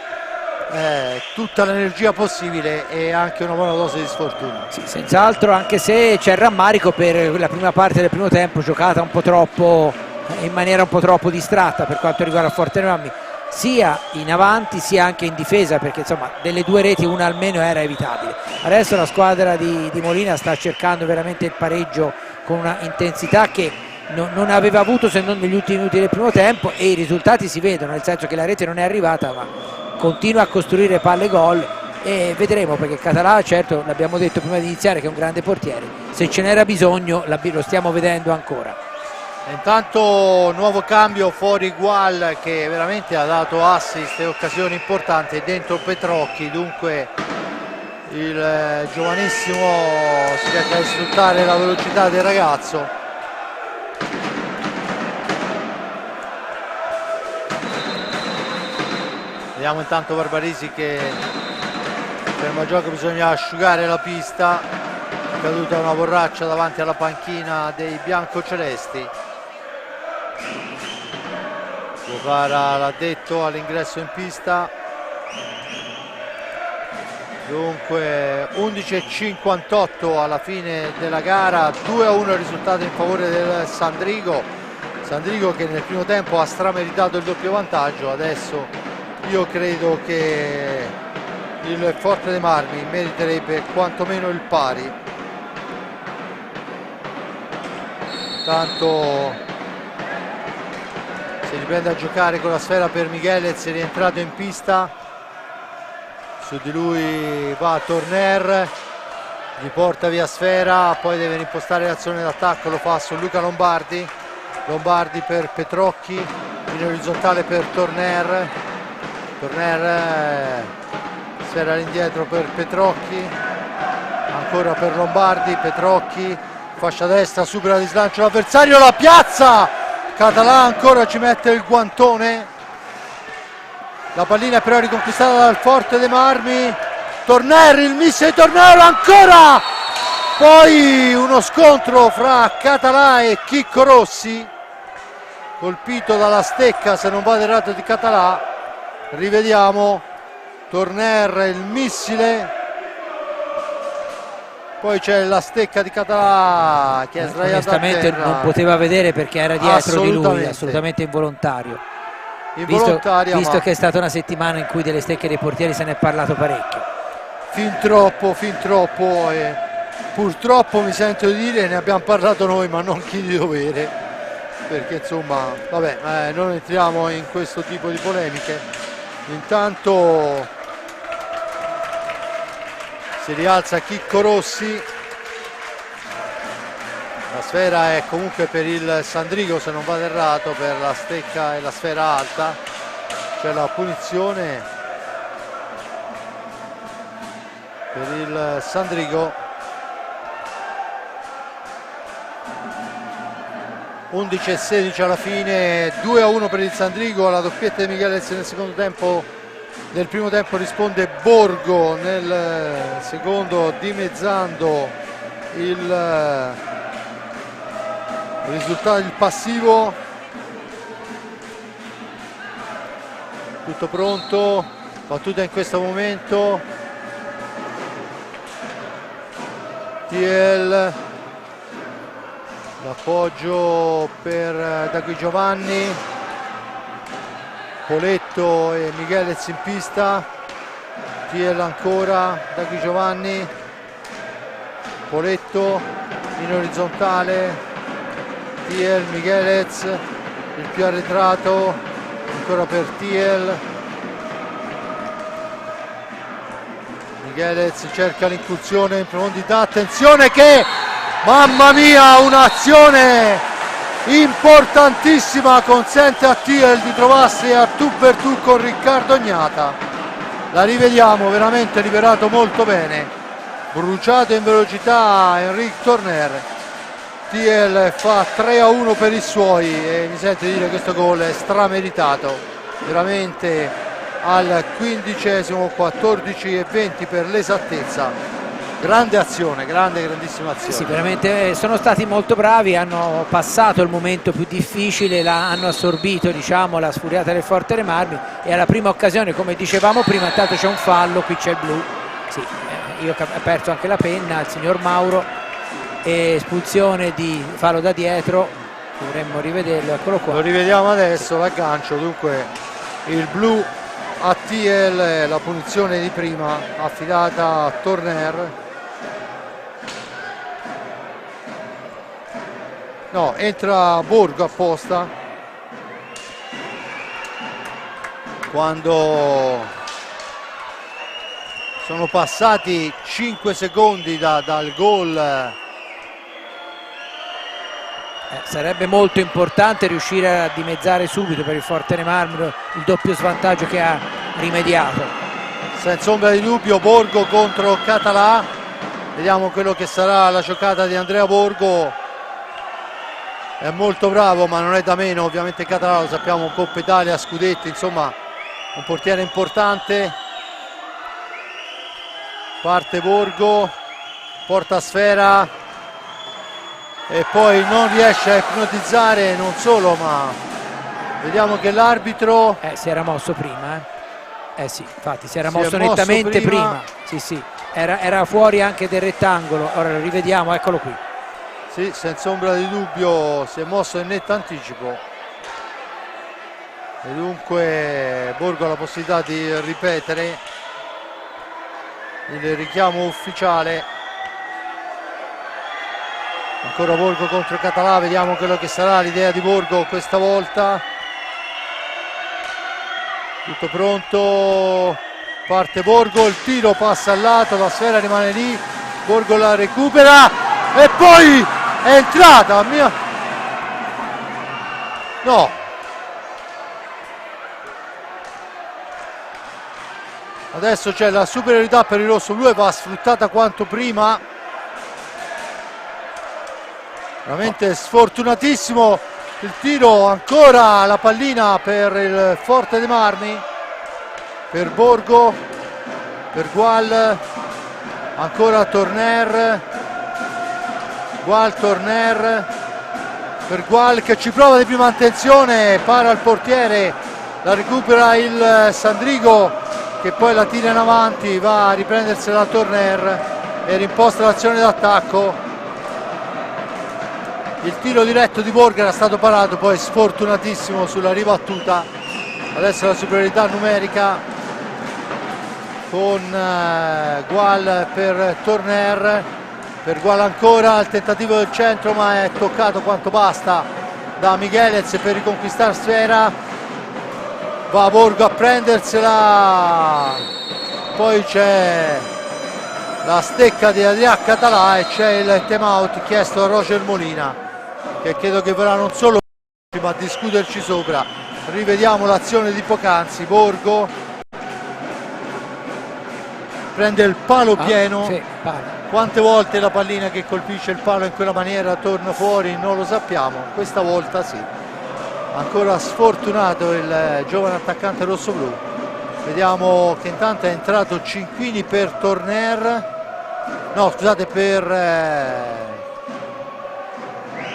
tutta l'energia possibile e anche una buona dose di sfortuna. Sì, senz'altro, anche se c'è rammarico per la prima parte del primo tempo giocata un po' troppo in maniera un po' troppo distratta per quanto riguarda Forte dei Marmi, sia in avanti sia anche in difesa, perché insomma delle due reti una almeno era evitabile. Adesso la squadra di Molina sta cercando veramente il pareggio con una intensità che non aveva avuto se non negli ultimi minuti del primo tempo, e i risultati si vedono, nel senso che la rete non è arrivata ma continua a costruire palle gol, e vedremo, perché Català, certo, l'abbiamo detto prima di iniziare, che è un grande portiere, se ce n'era bisogno lo stiamo vedendo ancora. Intanto nuovo cambio fuori Gual, che veramente ha dato assist e occasioni importanti, dentro Petrocchi, dunque il giovanissimo si cerca di sfruttare la velocità del ragazzo. Vediamo intanto Barbarisi che ferma gioco, bisogna asciugare la pista, è caduta una borraccia davanti alla panchina dei biancocelesti. Guevara l'ha detto all'ingresso in pista. Dunque 11:58 alla fine della gara, 2-1 il risultato in favore del Sandrigo che nel primo tempo ha strameritato il doppio vantaggio. Adesso io credo che il Forte dei Marmi meriterebbe quantomeno il pari. Tanto si riprende a giocare con la sfera per Michelez, è rientrato in pista, su di lui va Torner, gli porta via sfera, poi deve rimpostare l'azione d'attacco, lo fa su Luca Lombardi, Lombardi per Petrocchi, in orizzontale per Torner, sfera all'indietro per Petrocchi, ancora per Lombardi, Petrocchi, fascia destra, supera di slancio l'avversario, la piazza, Català ancora ci mette il guantone, la pallina è però riconquistata dal Forte dei Marmi, Torner, il miss di Torner ancora, poi uno scontro fra Català e Chicco Rossi, colpito dalla stecca, se non vado errato, di Català. Rivediamo Torner, il missile, poi c'è la stecca di Català che è sdraiata a onestamente terra. Non poteva vedere perché era dietro di lui, assolutamente involontario, visto che è stata una settimana in cui delle stecche dei portieri se ne è parlato parecchio. Fin troppo, e purtroppo mi sento di dire, ne abbiamo parlato noi ma non chi di dovere, perché insomma vabbè, non entriamo in questo tipo di polemiche. Intanto si rialza Chicco Rossi, la sfera è comunque per il Sandrigo se non vado errato, per la stecca e la sfera alta c'è la punizione per il Sandrigo. 11:16 alla fine, 2-1 per il Sandrigo, la doppietta di Michelez nel secondo tempo. Nel primo tempo risponde Borgo, nel secondo dimezzando il risultato, il passivo. Tutto pronto, battuta in questo momento, Tiel, l'appoggio per Dagui Giovanni, Poletto e Michelez in pista, Tiel ancora, Dagui Giovanni, Poletto in orizzontale, Thiel, Miguelez, il più arretrato, ancora per Thiel. Miguelez cerca l'incursione in profondità, attenzione che, mamma mia, un'azione importantissima, consente a Thiel di trovarsi a tu per tu con Riccardo Ognata. La rivediamo, veramente liberato molto bene, bruciato in velocità Henrik Torner. Thiel fa 3-1 per i suoi e mi sento dire che questo gol è strameritato, veramente al 15esimo, 14:20 per l'esattezza. Grande azione, grandissima azione. Sì, veramente sono stati molto bravi, hanno passato il momento più difficile, hanno assorbito, diciamo, la sfuriata del Forte dei Marmi, e alla prima occasione, come dicevamo prima, intanto c'è un fallo, qui c'è il blu. Sì, io ho aperto anche la penna, il signor Mauro, e espulsione di fallo da dietro, dovremmo rivederlo, eccolo qua. Lo rivediamo adesso, l'aggancio, dunque il blu a Thiel, la punizione di prima affidata a Torner. No, entra Borgo apposta quando sono passati 5 secondi dal gol. Sarebbe molto importante riuscire a dimezzare subito per il Forte dei Marmi il doppio svantaggio che ha rimediato. Senza ombra di dubbio Borgo contro Català, vediamo quello che sarà la giocata di Andrea Borgo. È molto bravo, ma non è da meno, ovviamente Català, lo sappiamo, Coppa Italia, scudetti, insomma un portiere importante. Parte Borgo, porta sfera e poi non riesce a ipnotizzare, non solo, ma vediamo che l'arbitro si era mosso prima, sì, infatti si era mosso nettamente prima. Sì, era fuori anche del rettangolo. Ora lo rivediamo, eccolo qui. Sì, senza ombra di dubbio si è mosso in netto anticipo e dunque Borgo ha la possibilità di ripetere il richiamo ufficiale. Ancora Borgo contro Català, vediamo quello che sarà l'idea di Borgo questa volta. Tutto pronto, parte Borgo, il tiro passa al lato, la sfera rimane lì, Borgo la recupera e poi è entrata, mia. No. Adesso c'è la superiorità per il rosso-blu e va sfruttata quanto prima. Veramente sfortunatissimo il tiro, ancora la pallina per il Forte dei Marmi, per Borgo, per Gual, ancora Torner, Gual, Torner, per Gual che ci prova di prima intenzione, para il portiere, la recupera il Sandrigo che poi la tira in avanti, va a riprendersela Torner e rimposta l'azione d'attacco. Il tiro diretto di Borgo era stato parato, poi sfortunatissimo sulla ribattuta. Adesso la superiorità numerica con Gual per Torner, per Gual ancora il tentativo del centro, ma è toccato quanto basta da Miguelez per riconquistare sfera. Va Borgo a prendersela, poi c'è la stecca di Adrià Català e c'è il time out chiesto da Roger Molina, che credo che verrà non solo ma a discuterci sopra. Rivediamo l'azione di poc'anzi. Borgo prende il palo pieno. Sì, palo. Quante volte la pallina che colpisce il palo in quella maniera torna fuori non lo sappiamo, questa volta sì. Ancora sfortunato il giovane attaccante rossoblu. Vediamo che intanto è entrato Cinquini per Torner, no scusate, per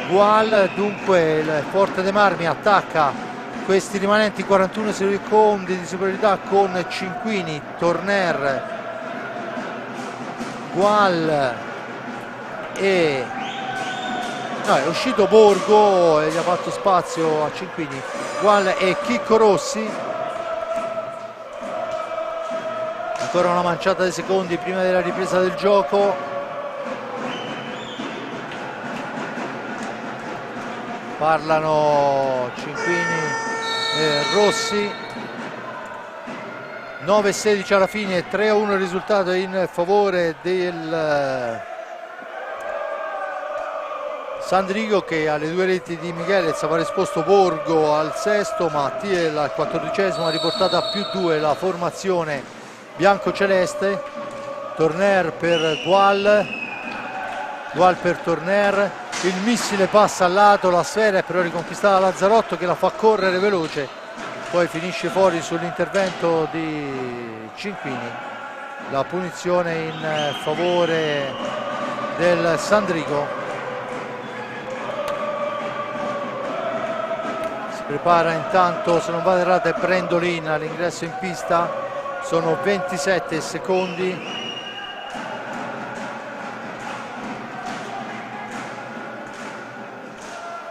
Gual. Dunque il Forte dei Marmi attacca questi rimanenti 41 secondi di superiorità con Cinquini, Torner, Gual e no, è uscito Borgo e gli ha fatto spazio a Cinquini, Gual e Chicco Rossi. Ancora una manciata di secondi prima della ripresa del gioco. parlano Cinquini e Rossi. 9-16 alla fine, 3-1 il risultato in favore del Sandrigo, che alle due reti di Michelez aveva risposto Borgo al sesto, Mattiel al 14esimo, ha riportato a +2 la formazione bianco-celeste. Torner per Gual per Torner, il missile passa al lato, la sfera è però riconquistata da Lazzarotto che la fa correre veloce, poi finisce fuori sull'intervento di Cinquini. La punizione in favore del Sandrigo. Si prepara intanto, se non vado errato, Brendolin all'ingresso in pista. Sono 27 secondi.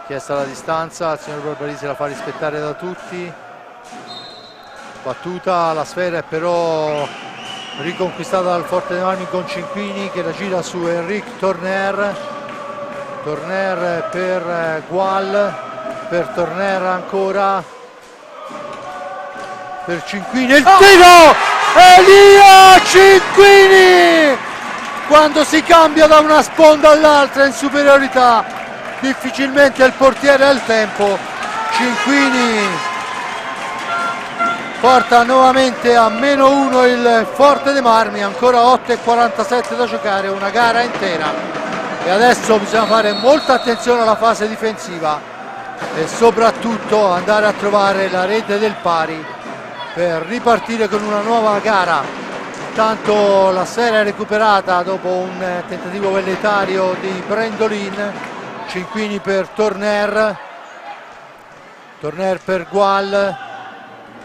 Chiesta la distanza, il signor Barbarisi la fa rispettare da tutti. Battuta, la sfera è però riconquistata dal Forte dei Marmi con Cinquini che la gira su Enric Torner. Torner per Gual, per Torner ancora, per Cinquini, il tiro! Elia Cinquini! Quando si cambia da una sponda all'altra in superiorità, difficilmente il portiere ha il tempo. Cinquini porta nuovamente a -1 il Forte dei Marmi, ancora 8:47 da giocare, una gara intera, e adesso bisogna fare molta attenzione alla fase difensiva e soprattutto andare a trovare la rete del pari per ripartire con una nuova gara. Intanto la sfera è recuperata dopo un tentativo velleitario di Brendolin. Cinquini per Torner, Torner per Gual,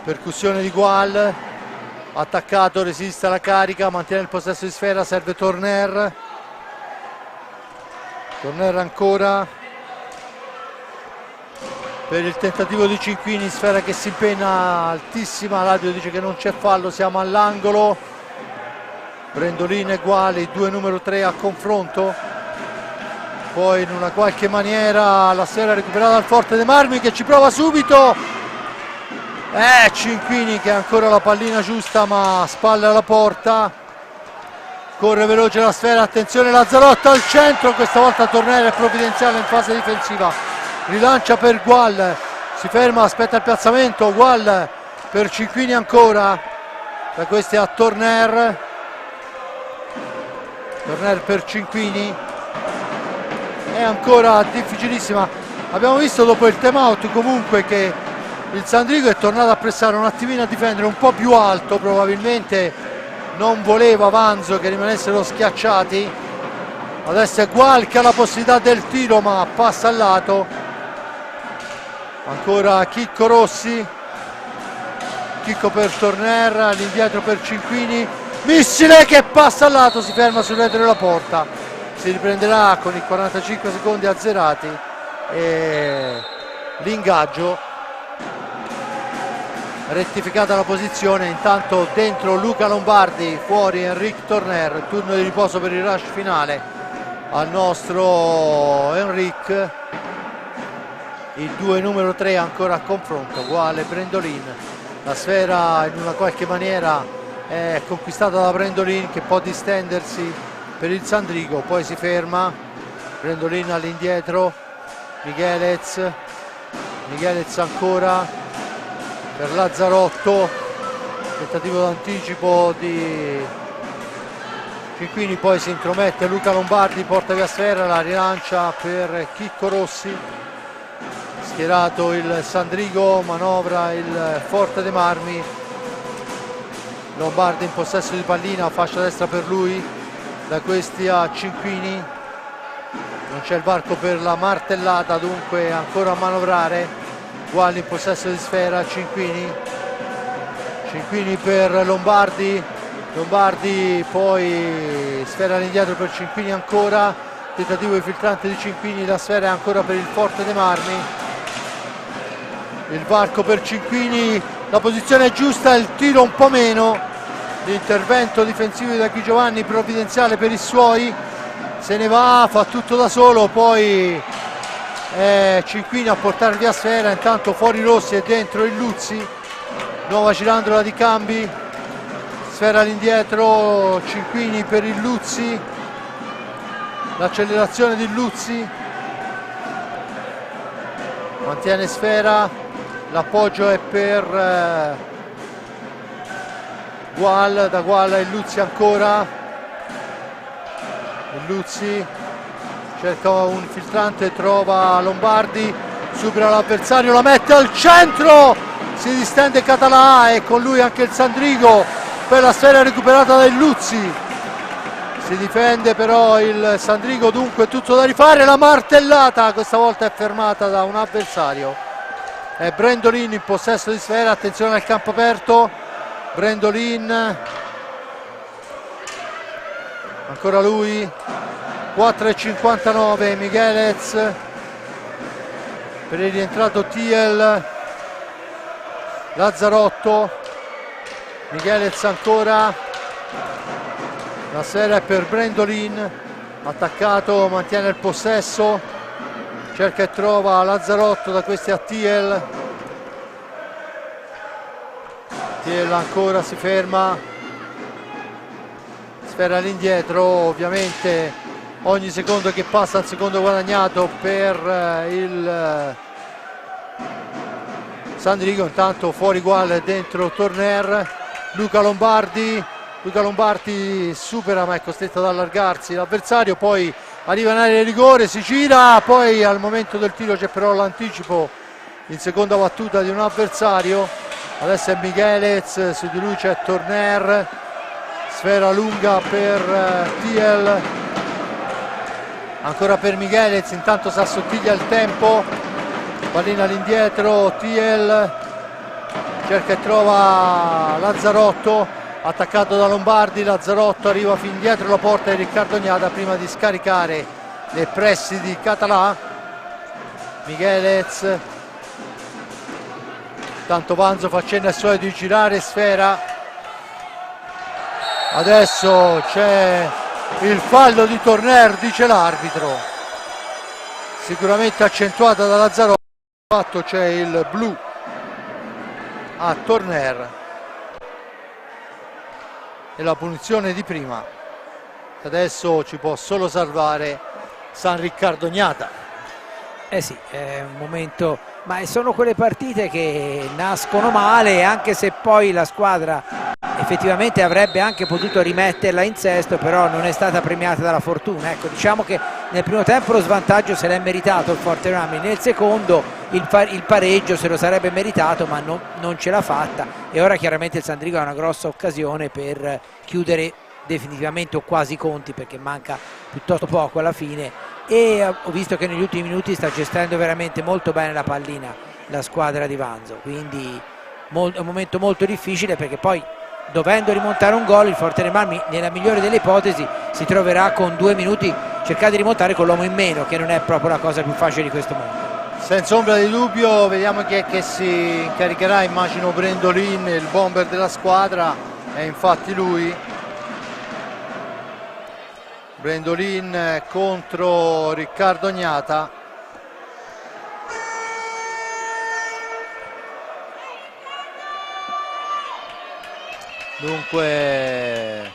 percussione di Gual, attaccato, resiste alla carica, mantiene il possesso di sfera, serve Torner. Torner ancora per il tentativo di Cinquini, sfera che si impenna altissima, l'arbitro dice che non c'è fallo, siamo all'angolo. Brendolin e Gual, i due numero 3 a confronto. Poi in una qualche maniera la sfera recuperata dal Forte dei Marmi che ci prova subito. Cinquini che ha ancora la pallina giusta ma spalle alla porta. Corre veloce la sfera, attenzione Lazzarotto al centro, questa volta Torner è provvidenziale in fase difensiva. Rilancia per Gual, si ferma, aspetta il piazzamento, Gual per Cinquini ancora. Da questi a Torner. Torner per Cinquini. È ancora difficilissima. Abbiamo visto dopo il time out comunque che il Sandrigo è tornato a pressare un attimino, a difendere un po' più alto, probabilmente non voleva Vanzo che rimanessero schiacciati. Adesso è Gual che ha la possibilità del tiro ma passa al lato. Ancora Chicco Rossi, Chicco per Torner, all'indietro per Cinquini, missile che passa al lato, si ferma sul retro della porta. Si riprenderà con i 45 secondi azzerati e l'ingaggio. Rettificata la posizione, intanto dentro Luca Lombardi, fuori Enric Torner, turno di riposo per il rush finale al nostro Enric. I due numero 3 ancora a confronto, Gual e Brendolin. La sfera in una qualche maniera è conquistata da Brendolin che può distendersi per il Sandrigo, poi si ferma. Brendolin all'indietro, Michelez ancora per Lazzarotto, tentativo d'anticipo di Cinquini, poi si intromette Luca Lombardi, porta via sfera, la rilancia per Chicco Rossi. Schierato il Sandrigo, manovra il Forte dei Marmi. Lombardi in possesso di pallina, fascia destra per lui. Da questi a Cinquini, non c'è il varco per la martellata, dunque ancora a manovrare. Gual in possesso di sfera, Cinquini per Lombardi, poi sfera all'indietro per Cinquini ancora, tentativo infiltrante di Cinquini, la sfera è ancora per il Forte dei Marmi. Il varco per Cinquini, la posizione è giusta, il tiro un po' meno. L'intervento difensivo di Chi Giovanni provvidenziale per i suoi, se ne va, fa tutto da solo, poi Cinquini a portare via sfera, intanto fuori Rossi e dentro il Luzzi, nuova cilandola di Cambi, sfera all'indietro, Cinquini per il Luzzi, l'accelerazione di Luzzi, mantiene sfera, l'appoggio è per Gual, da Gual il Luzzi ancora, il Luzzi cerca un filtrante, trova Lombardi, supera l'avversario, la mette al centro, si distende Català e con lui anche il Sandrigo per la sfera recuperata dai Luzzi, si difende però il Sandrigo, dunque tutto da rifare, la martellata questa volta è fermata da un avversario, è Brendolin in possesso di sfera, attenzione al campo aperto, Brendolin, ancora lui, 4,59 Michelez per il rientrato Thiel, Lazzarotto, Michelez ancora, la sfera è per Brendolin, attaccato, mantiene il possesso, cerca e trova Lazzarotto, da questi a Thiel, Thiel ancora si ferma, sfera all'indietro, ovviamente ogni secondo che passa è un secondo guadagnato per il Sandrigo, intanto fuori Gual, dentro Torner, Luca Lombardi supera ma è costretto ad allargarsi l'avversario, poi arriva in area di rigore, si gira, poi al momento del tiro c'è però l'anticipo in seconda battuta di un avversario, adesso è Michelez, su di lui c'è Torner, sfera lunga per Thiel, ancora per Michelez, intanto si assottiglia il tempo, pallina all'indietro, Thiel cerca e trova Lazzarotto, attaccato da Lombardi, Lazzarotto arriva fin dietro la porta di Riccardo Gnata prima di scaricare le pressi di Català, Michelez, tanto Vanzo fa cenno al solito di girare, sfera, adesso c'è il fallo di Torner, dice l'arbitro, sicuramente accentuata da Lazzarotto, fatto c'è il blu a Torner e la punizione di prima, adesso ci può solo salvare San Riccardo Gnata. Eh sì, è un momento, ma sono quelle partite che nascono male, anche se poi la squadra effettivamente avrebbe anche potuto rimetterla in sesto, però non è stata premiata dalla fortuna. Ecco, diciamo che nel primo tempo lo svantaggio se l'è meritato il Forterammi, nel secondo il pareggio se lo sarebbe meritato, ma non ce l'ha fatta, e ora chiaramente il Sandrigo ha una grossa occasione per chiudere definitivamente o quasi i conti, perché manca piuttosto poco alla fine, e ho visto che negli ultimi minuti sta gestendo veramente molto bene la pallina la squadra di Vanzo, quindi è un momento molto difficile, perché poi dovendo rimontare un gol il Forterammi nella migliore delle ipotesi si troverà con 2 minuti cercare di rimontare con l'uomo in meno, che non è proprio la cosa più facile di questo mondo. Senza ombra di dubbio, vediamo chi è che si incaricherà, immagino Brendolin, il bomber della squadra, è infatti lui. Brendolin contro Riccardo Gnata. Dunque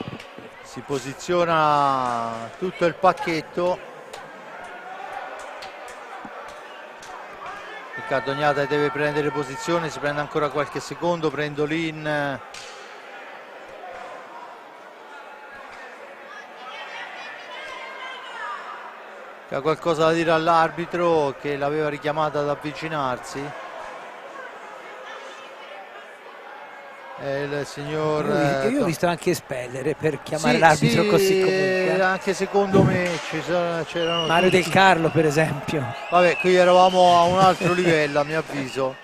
si posiziona tutto il pacchetto. Riccardo Gnata deve prendere posizione, si prende ancora qualche secondo. Brendolin che ha qualcosa da dire all'arbitro, che l'aveva richiamata ad avvicinarsi. Il signor io ho visto anche espellere per chiamare l'arbitro, così comunque anche secondo me c'erano Mario tutti. Del Carlo per esempio. Vabbè, qui eravamo a un altro livello a mio avviso.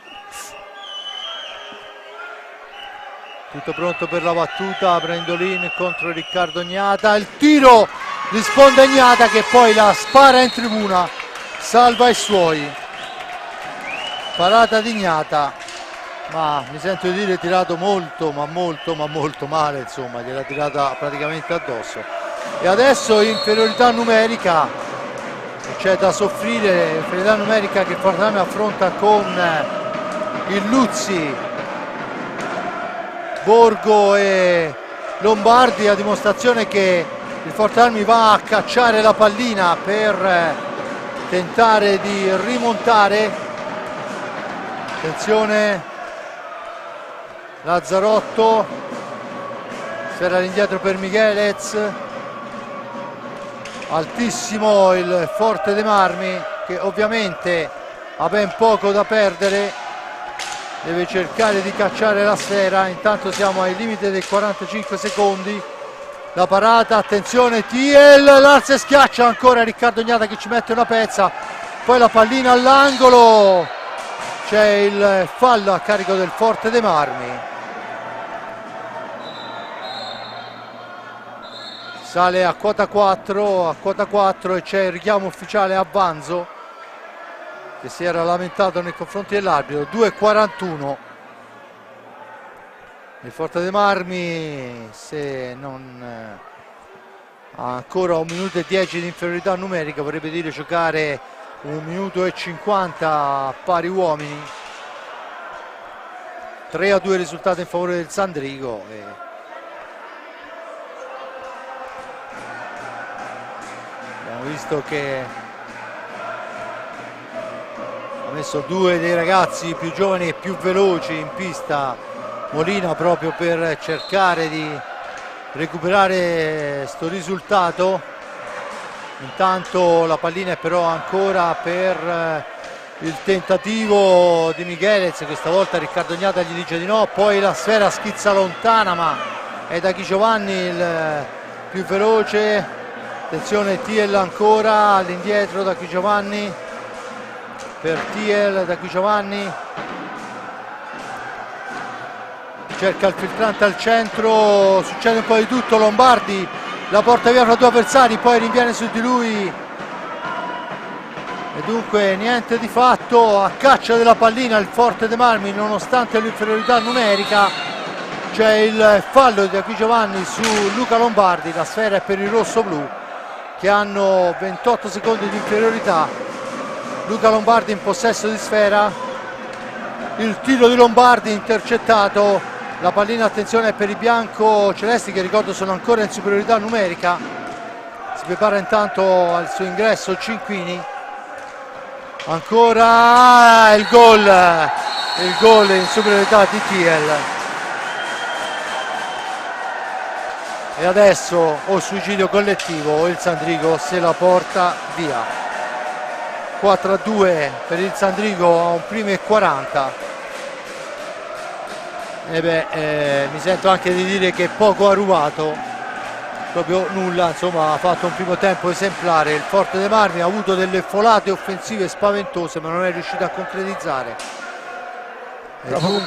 Tutto pronto per la battuta, Brendolin contro Riccardo Gnata, il tiro risponde Gnata che poi la spara in tribuna, salva i suoi. Parata di Gnata, ma mi sento di dire tirato molto male, insomma, gliel'ha tirata praticamente addosso. E adesso inferiorità numerica, c'è da soffrire. Inferiorità numerica che il Forte Armi affronta con il Luzzi, Borgo e Lombardi, a dimostrazione che il Forte Armi va a cacciare la pallina per tentare di rimontare. Attenzione, Lazzarotto, sfera all'indietro per Michelez, altissimo il Forte dei Marmi che ovviamente ha ben poco da perdere, deve cercare di cacciare la sfera. Intanto siamo ai limiti dei 45 secondi. La parata, attenzione, Thiel, l'alza e schiaccia ancora Riccardo Gnata che ci mette una pezza, poi la pallina all'angolo, c'è il fallo a carico del Forte dei Marmi. Sale a quota 4 e c'è il richiamo ufficiale a Vanzo che si era lamentato nei confronti dell'arbitro. 2:41. Il Forte dei Marmi, se non ha ancora 1 minuto e 10 di inferiorità numerica, vorrebbe dire giocare 1 minuto e 50 a pari uomini. 3-2 risultato in favore del Sandrigo. Abbiamo visto che ha messo 2 dei ragazzi più giovani e più veloci in pista, Molina, proprio per cercare di recuperare sto risultato. Intanto la pallina è però ancora per il tentativo di Michelez, questa volta Riccardo Gnata gli dice di no, poi la sfera schizza lontana ma è Dachi Giovanni il più veloce. Attenzione, Thiel ancora all'indietro, Dachi Giovanni, per Thiel, Dachi Giovanni cerca il filtrante al centro, succede un po' di tutto, Lombardi la porta via fra 2 avversari, poi rinviene su di lui e dunque niente di fatto. A caccia della pallina il Forte dei Marmi nonostante l'inferiorità numerica. C'è il fallo di Dachi Giovanni su Luca Lombardi, la sfera è per i rossoblu che hanno 28 secondi di inferiorità. Luca Lombardi in possesso di sfera, il tiro di Lombardi intercettato. La pallina, attenzione, è per i bianco-celesti che ricordo sono ancora in superiorità numerica. Si prepara intanto al suo ingresso Cinquini. Ancora il gol in superiorità di Thiel. E adesso o suicidio collettivo o il Sandrigo se la porta via. 4-2 per il Sandrigo a un primo e 40. Mi sento anche di dire che poco ha rubato, proprio nulla, insomma ha fatto un primo tempo esemplare. Il Forte dei Marmi ha avuto delle folate offensive spaventose ma non è riuscito a concretizzare.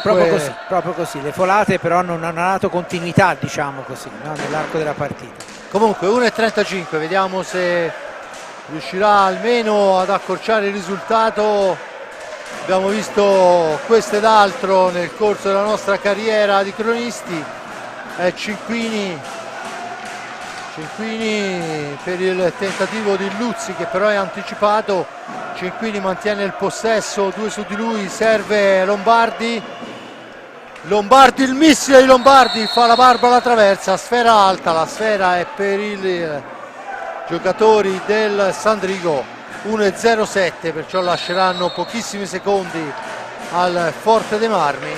Proprio così, le folate però non hanno dato continuità, diciamo così, no? Nell'arco della partita. Comunque 1:35, vediamo se riuscirà almeno ad accorciare il risultato. Abbiamo visto questo ed altro nel corso della nostra carriera di cronisti. Cinquini per il tentativo di Luzzi che però è anticipato. Cinquini mantiene il possesso, 2 su di lui, serve Lombardi, il missile di Lombardi fa la barba alla traversa, sfera alta, la sfera è per i giocatori del Sandrigo. 1:07, perciò lasceranno pochissimi secondi al Forte dei Marmi.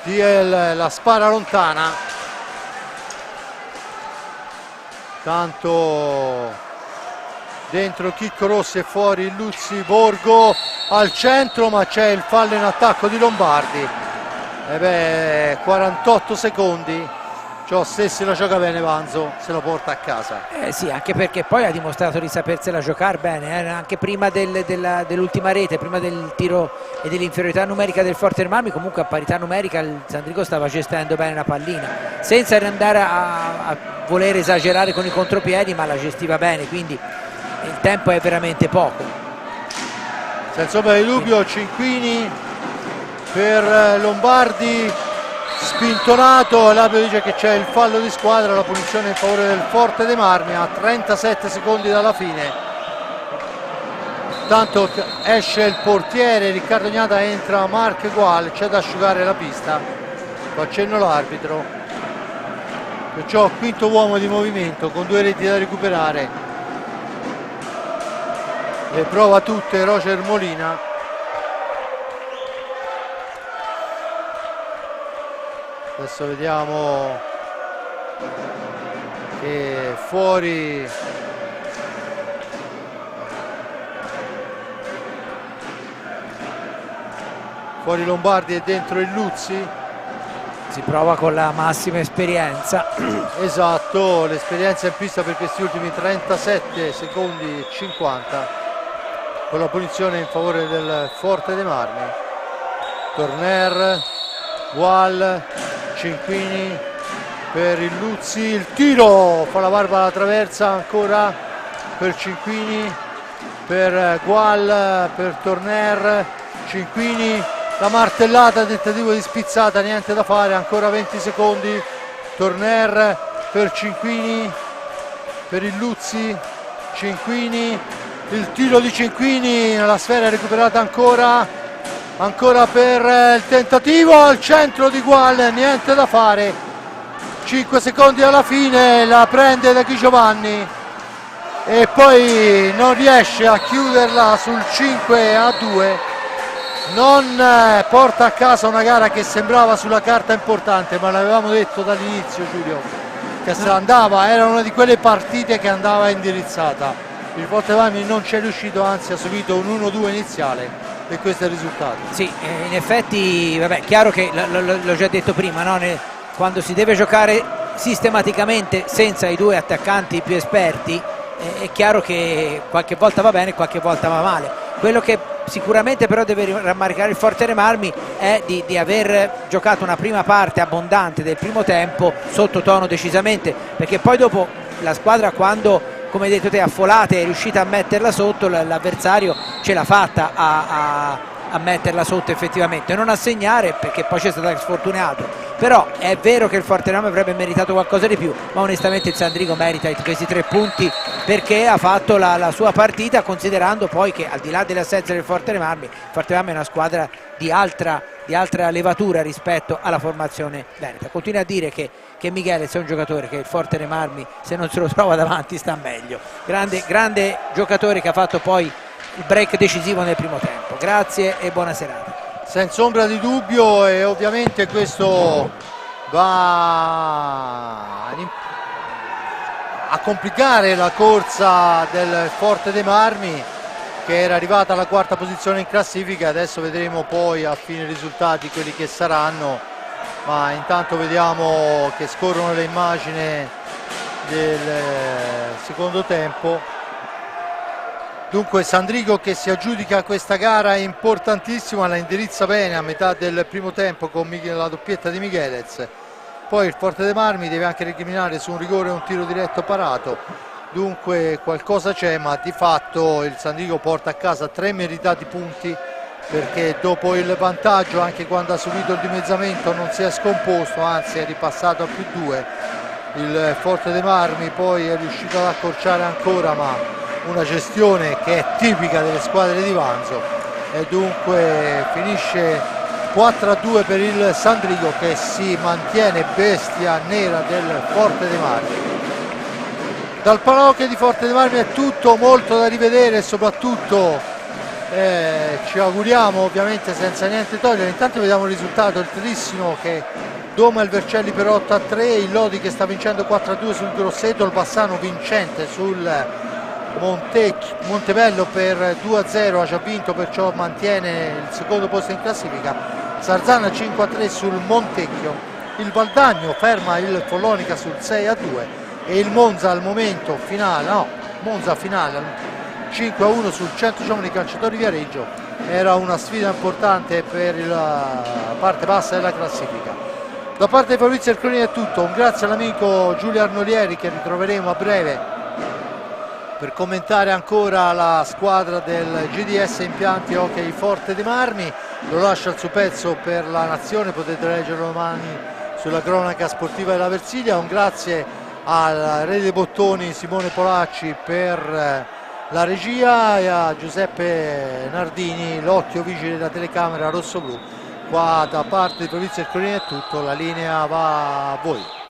Thiel la spara lontana, tanto dentro Chicco Rossi e fuori Luzzi, Borgo al centro ma c'è il fallo in attacco di Lombardi. 48 secondi. Se se la gioca bene Vanzo se la porta a casa. Sì, anche perché poi ha dimostrato di sapersela giocare bene, anche prima dell'ultima rete, prima del tiro e dell'inferiorità numerica del Forte dei Marmi. Comunque a parità numerica il Sandrigo stava gestendo bene la pallina senza andare a voler esagerare con i contropiedi, ma la gestiva bene, quindi il tempo è veramente poco. Senza ombra di dubbio Cinquini per Lombardi, spintonato, l'arbitro dice che c'è il fallo di squadra, la punizione in favore del Forte dei Marmi a 37 secondi dalla fine. Intanto esce il portiere Riccardo Gnata, entra Marc Gual, c'è da asciugare la pista, fa cenno l'arbitro, perciò quinto uomo di movimento con 2 reti da recuperare, le prova tutte Roger Molina. Adesso vediamo che fuori Lombardi e dentro il Luzzi. Si prova con la massima esperienza. Esatto, l'esperienza in pista per questi ultimi 37 secondi e 50, con la punizione in favore del Forte dei Marmi. Torner, Gual, Cinquini per il Luzzi, il tiro, fa la barba alla traversa ancora per Cinquini, per Gual, per Torner, Cinquini, la martellata, tentativo di spizzata, niente da fare, ancora 20 secondi, Torner per Cinquini, per il Luzzi, Cinquini, il tiro di Cinquini, la sfera è recuperata ancora per il tentativo al centro di Gual, niente da fare, 5 secondi alla fine, la prende da Chi Giovanni e poi non riesce a chiuderla sul 5-2, non porta a casa una gara che sembrava sulla carta importante, ma l'avevamo detto dall'inizio, Giulio, che se andava, era una di quelle partite che andava indirizzata. Il Forte Marmi non ci è riuscito, anzi ha subito un 1-2 iniziale e questo è il risultato. Sì, in effetti, vabbè, chiaro che l'ho già detto prima, no? Quando si deve giocare sistematicamente senza i 2 attaccanti più esperti, è chiaro che qualche volta va bene, qualche volta va male. Quello che sicuramente però deve rammaricare il Forte dei Marmi è di aver giocato una prima parte abbondante del primo tempo sottotono decisamente, perché poi dopo la squadra, quando, come hai detto te, a folate è riuscita a metterla sotto, l'avversario ce l'ha fatta a metterla sotto effettivamente, non a segnare perché poi c'è stato sfortunato. Però è vero che il Forte dei Marmi avrebbe meritato qualcosa di più, ma onestamente il Sandrigo merita questi 3 punti perché ha fatto la sua partita, considerando poi che al di là dell'assenza del Forte dei Marmi, il Forte dei Marmi è una squadra di altra levatura rispetto alla formazione veneta. Continua a dire che Michelez è un giocatore che il Forte dei Marmi, se non se lo trova davanti, sta meglio. Grande giocatore che ha fatto poi il break decisivo nel primo tempo. Grazie e buona serata. Senza ombra di dubbio, e ovviamente questo va a complicare la corsa del Forte dei Marmi, che era arrivata alla 4ª posizione in classifica. Adesso vedremo poi a fine risultati quelli che saranno, ma intanto vediamo che scorrono le immagini del secondo tempo. Dunque Sandrigo che si aggiudica questa gara importantissima, la indirizza bene a metà del primo tempo con la doppietta di Michelez. Poi il Forte dei Marmi deve anche recriminare su un rigore e un tiro diretto parato. Dunque qualcosa c'è, ma di fatto il Sandrigo porta a casa 3 meritati punti, perché dopo il vantaggio, anche quando ha subito il dimezzamento, non si è scomposto, anzi è ripassato a +2. Il Forte dei Marmi poi è riuscito ad accorciare ancora, ma una gestione che è tipica delle squadre di Vanzo, e dunque finisce 4-2 per il Sandrigo, che si mantiene bestia nera del Forte dei Marmi. Dal paraocchio di Forte dei Marmi è tutto, molto da rivedere e soprattutto ci auguriamo, ovviamente senza niente togliere, intanto vediamo il risultato, il Trissino che doma il Vercelli per 8-3, il Lodi che sta vincendo 4-2 sul Grosseto, il Bassano vincente sul Montebello per 2-0, ha già vinto, perciò mantiene il secondo posto in classifica. Sarzana 5-3 sul Montecchio, il Valdagno ferma il Follonica sul 6-2 e il Monza al momento finale, Monza finale 5-1 sul Centro Giovani Calciatori Viareggio. Era una sfida importante per la parte bassa della classifica. Da parte di Fabrizio Ercolini è tutto, un grazie all'amico Giulio Arnolieri, che ritroveremo a breve per commentare ancora la squadra del GDS Impianti Hockey Forte dei Marmi. lo lascia il suo pezzo per la nazione, potete leggerlo domani sulla cronaca sportiva della Versilia. Un grazie al re dei bottoni Simone Polacci per la regia e a Giuseppe Nardini, l'occhio vigile della telecamera rossoblù. Qua da parte di Provincia del Corriere è tutto, la linea va a voi.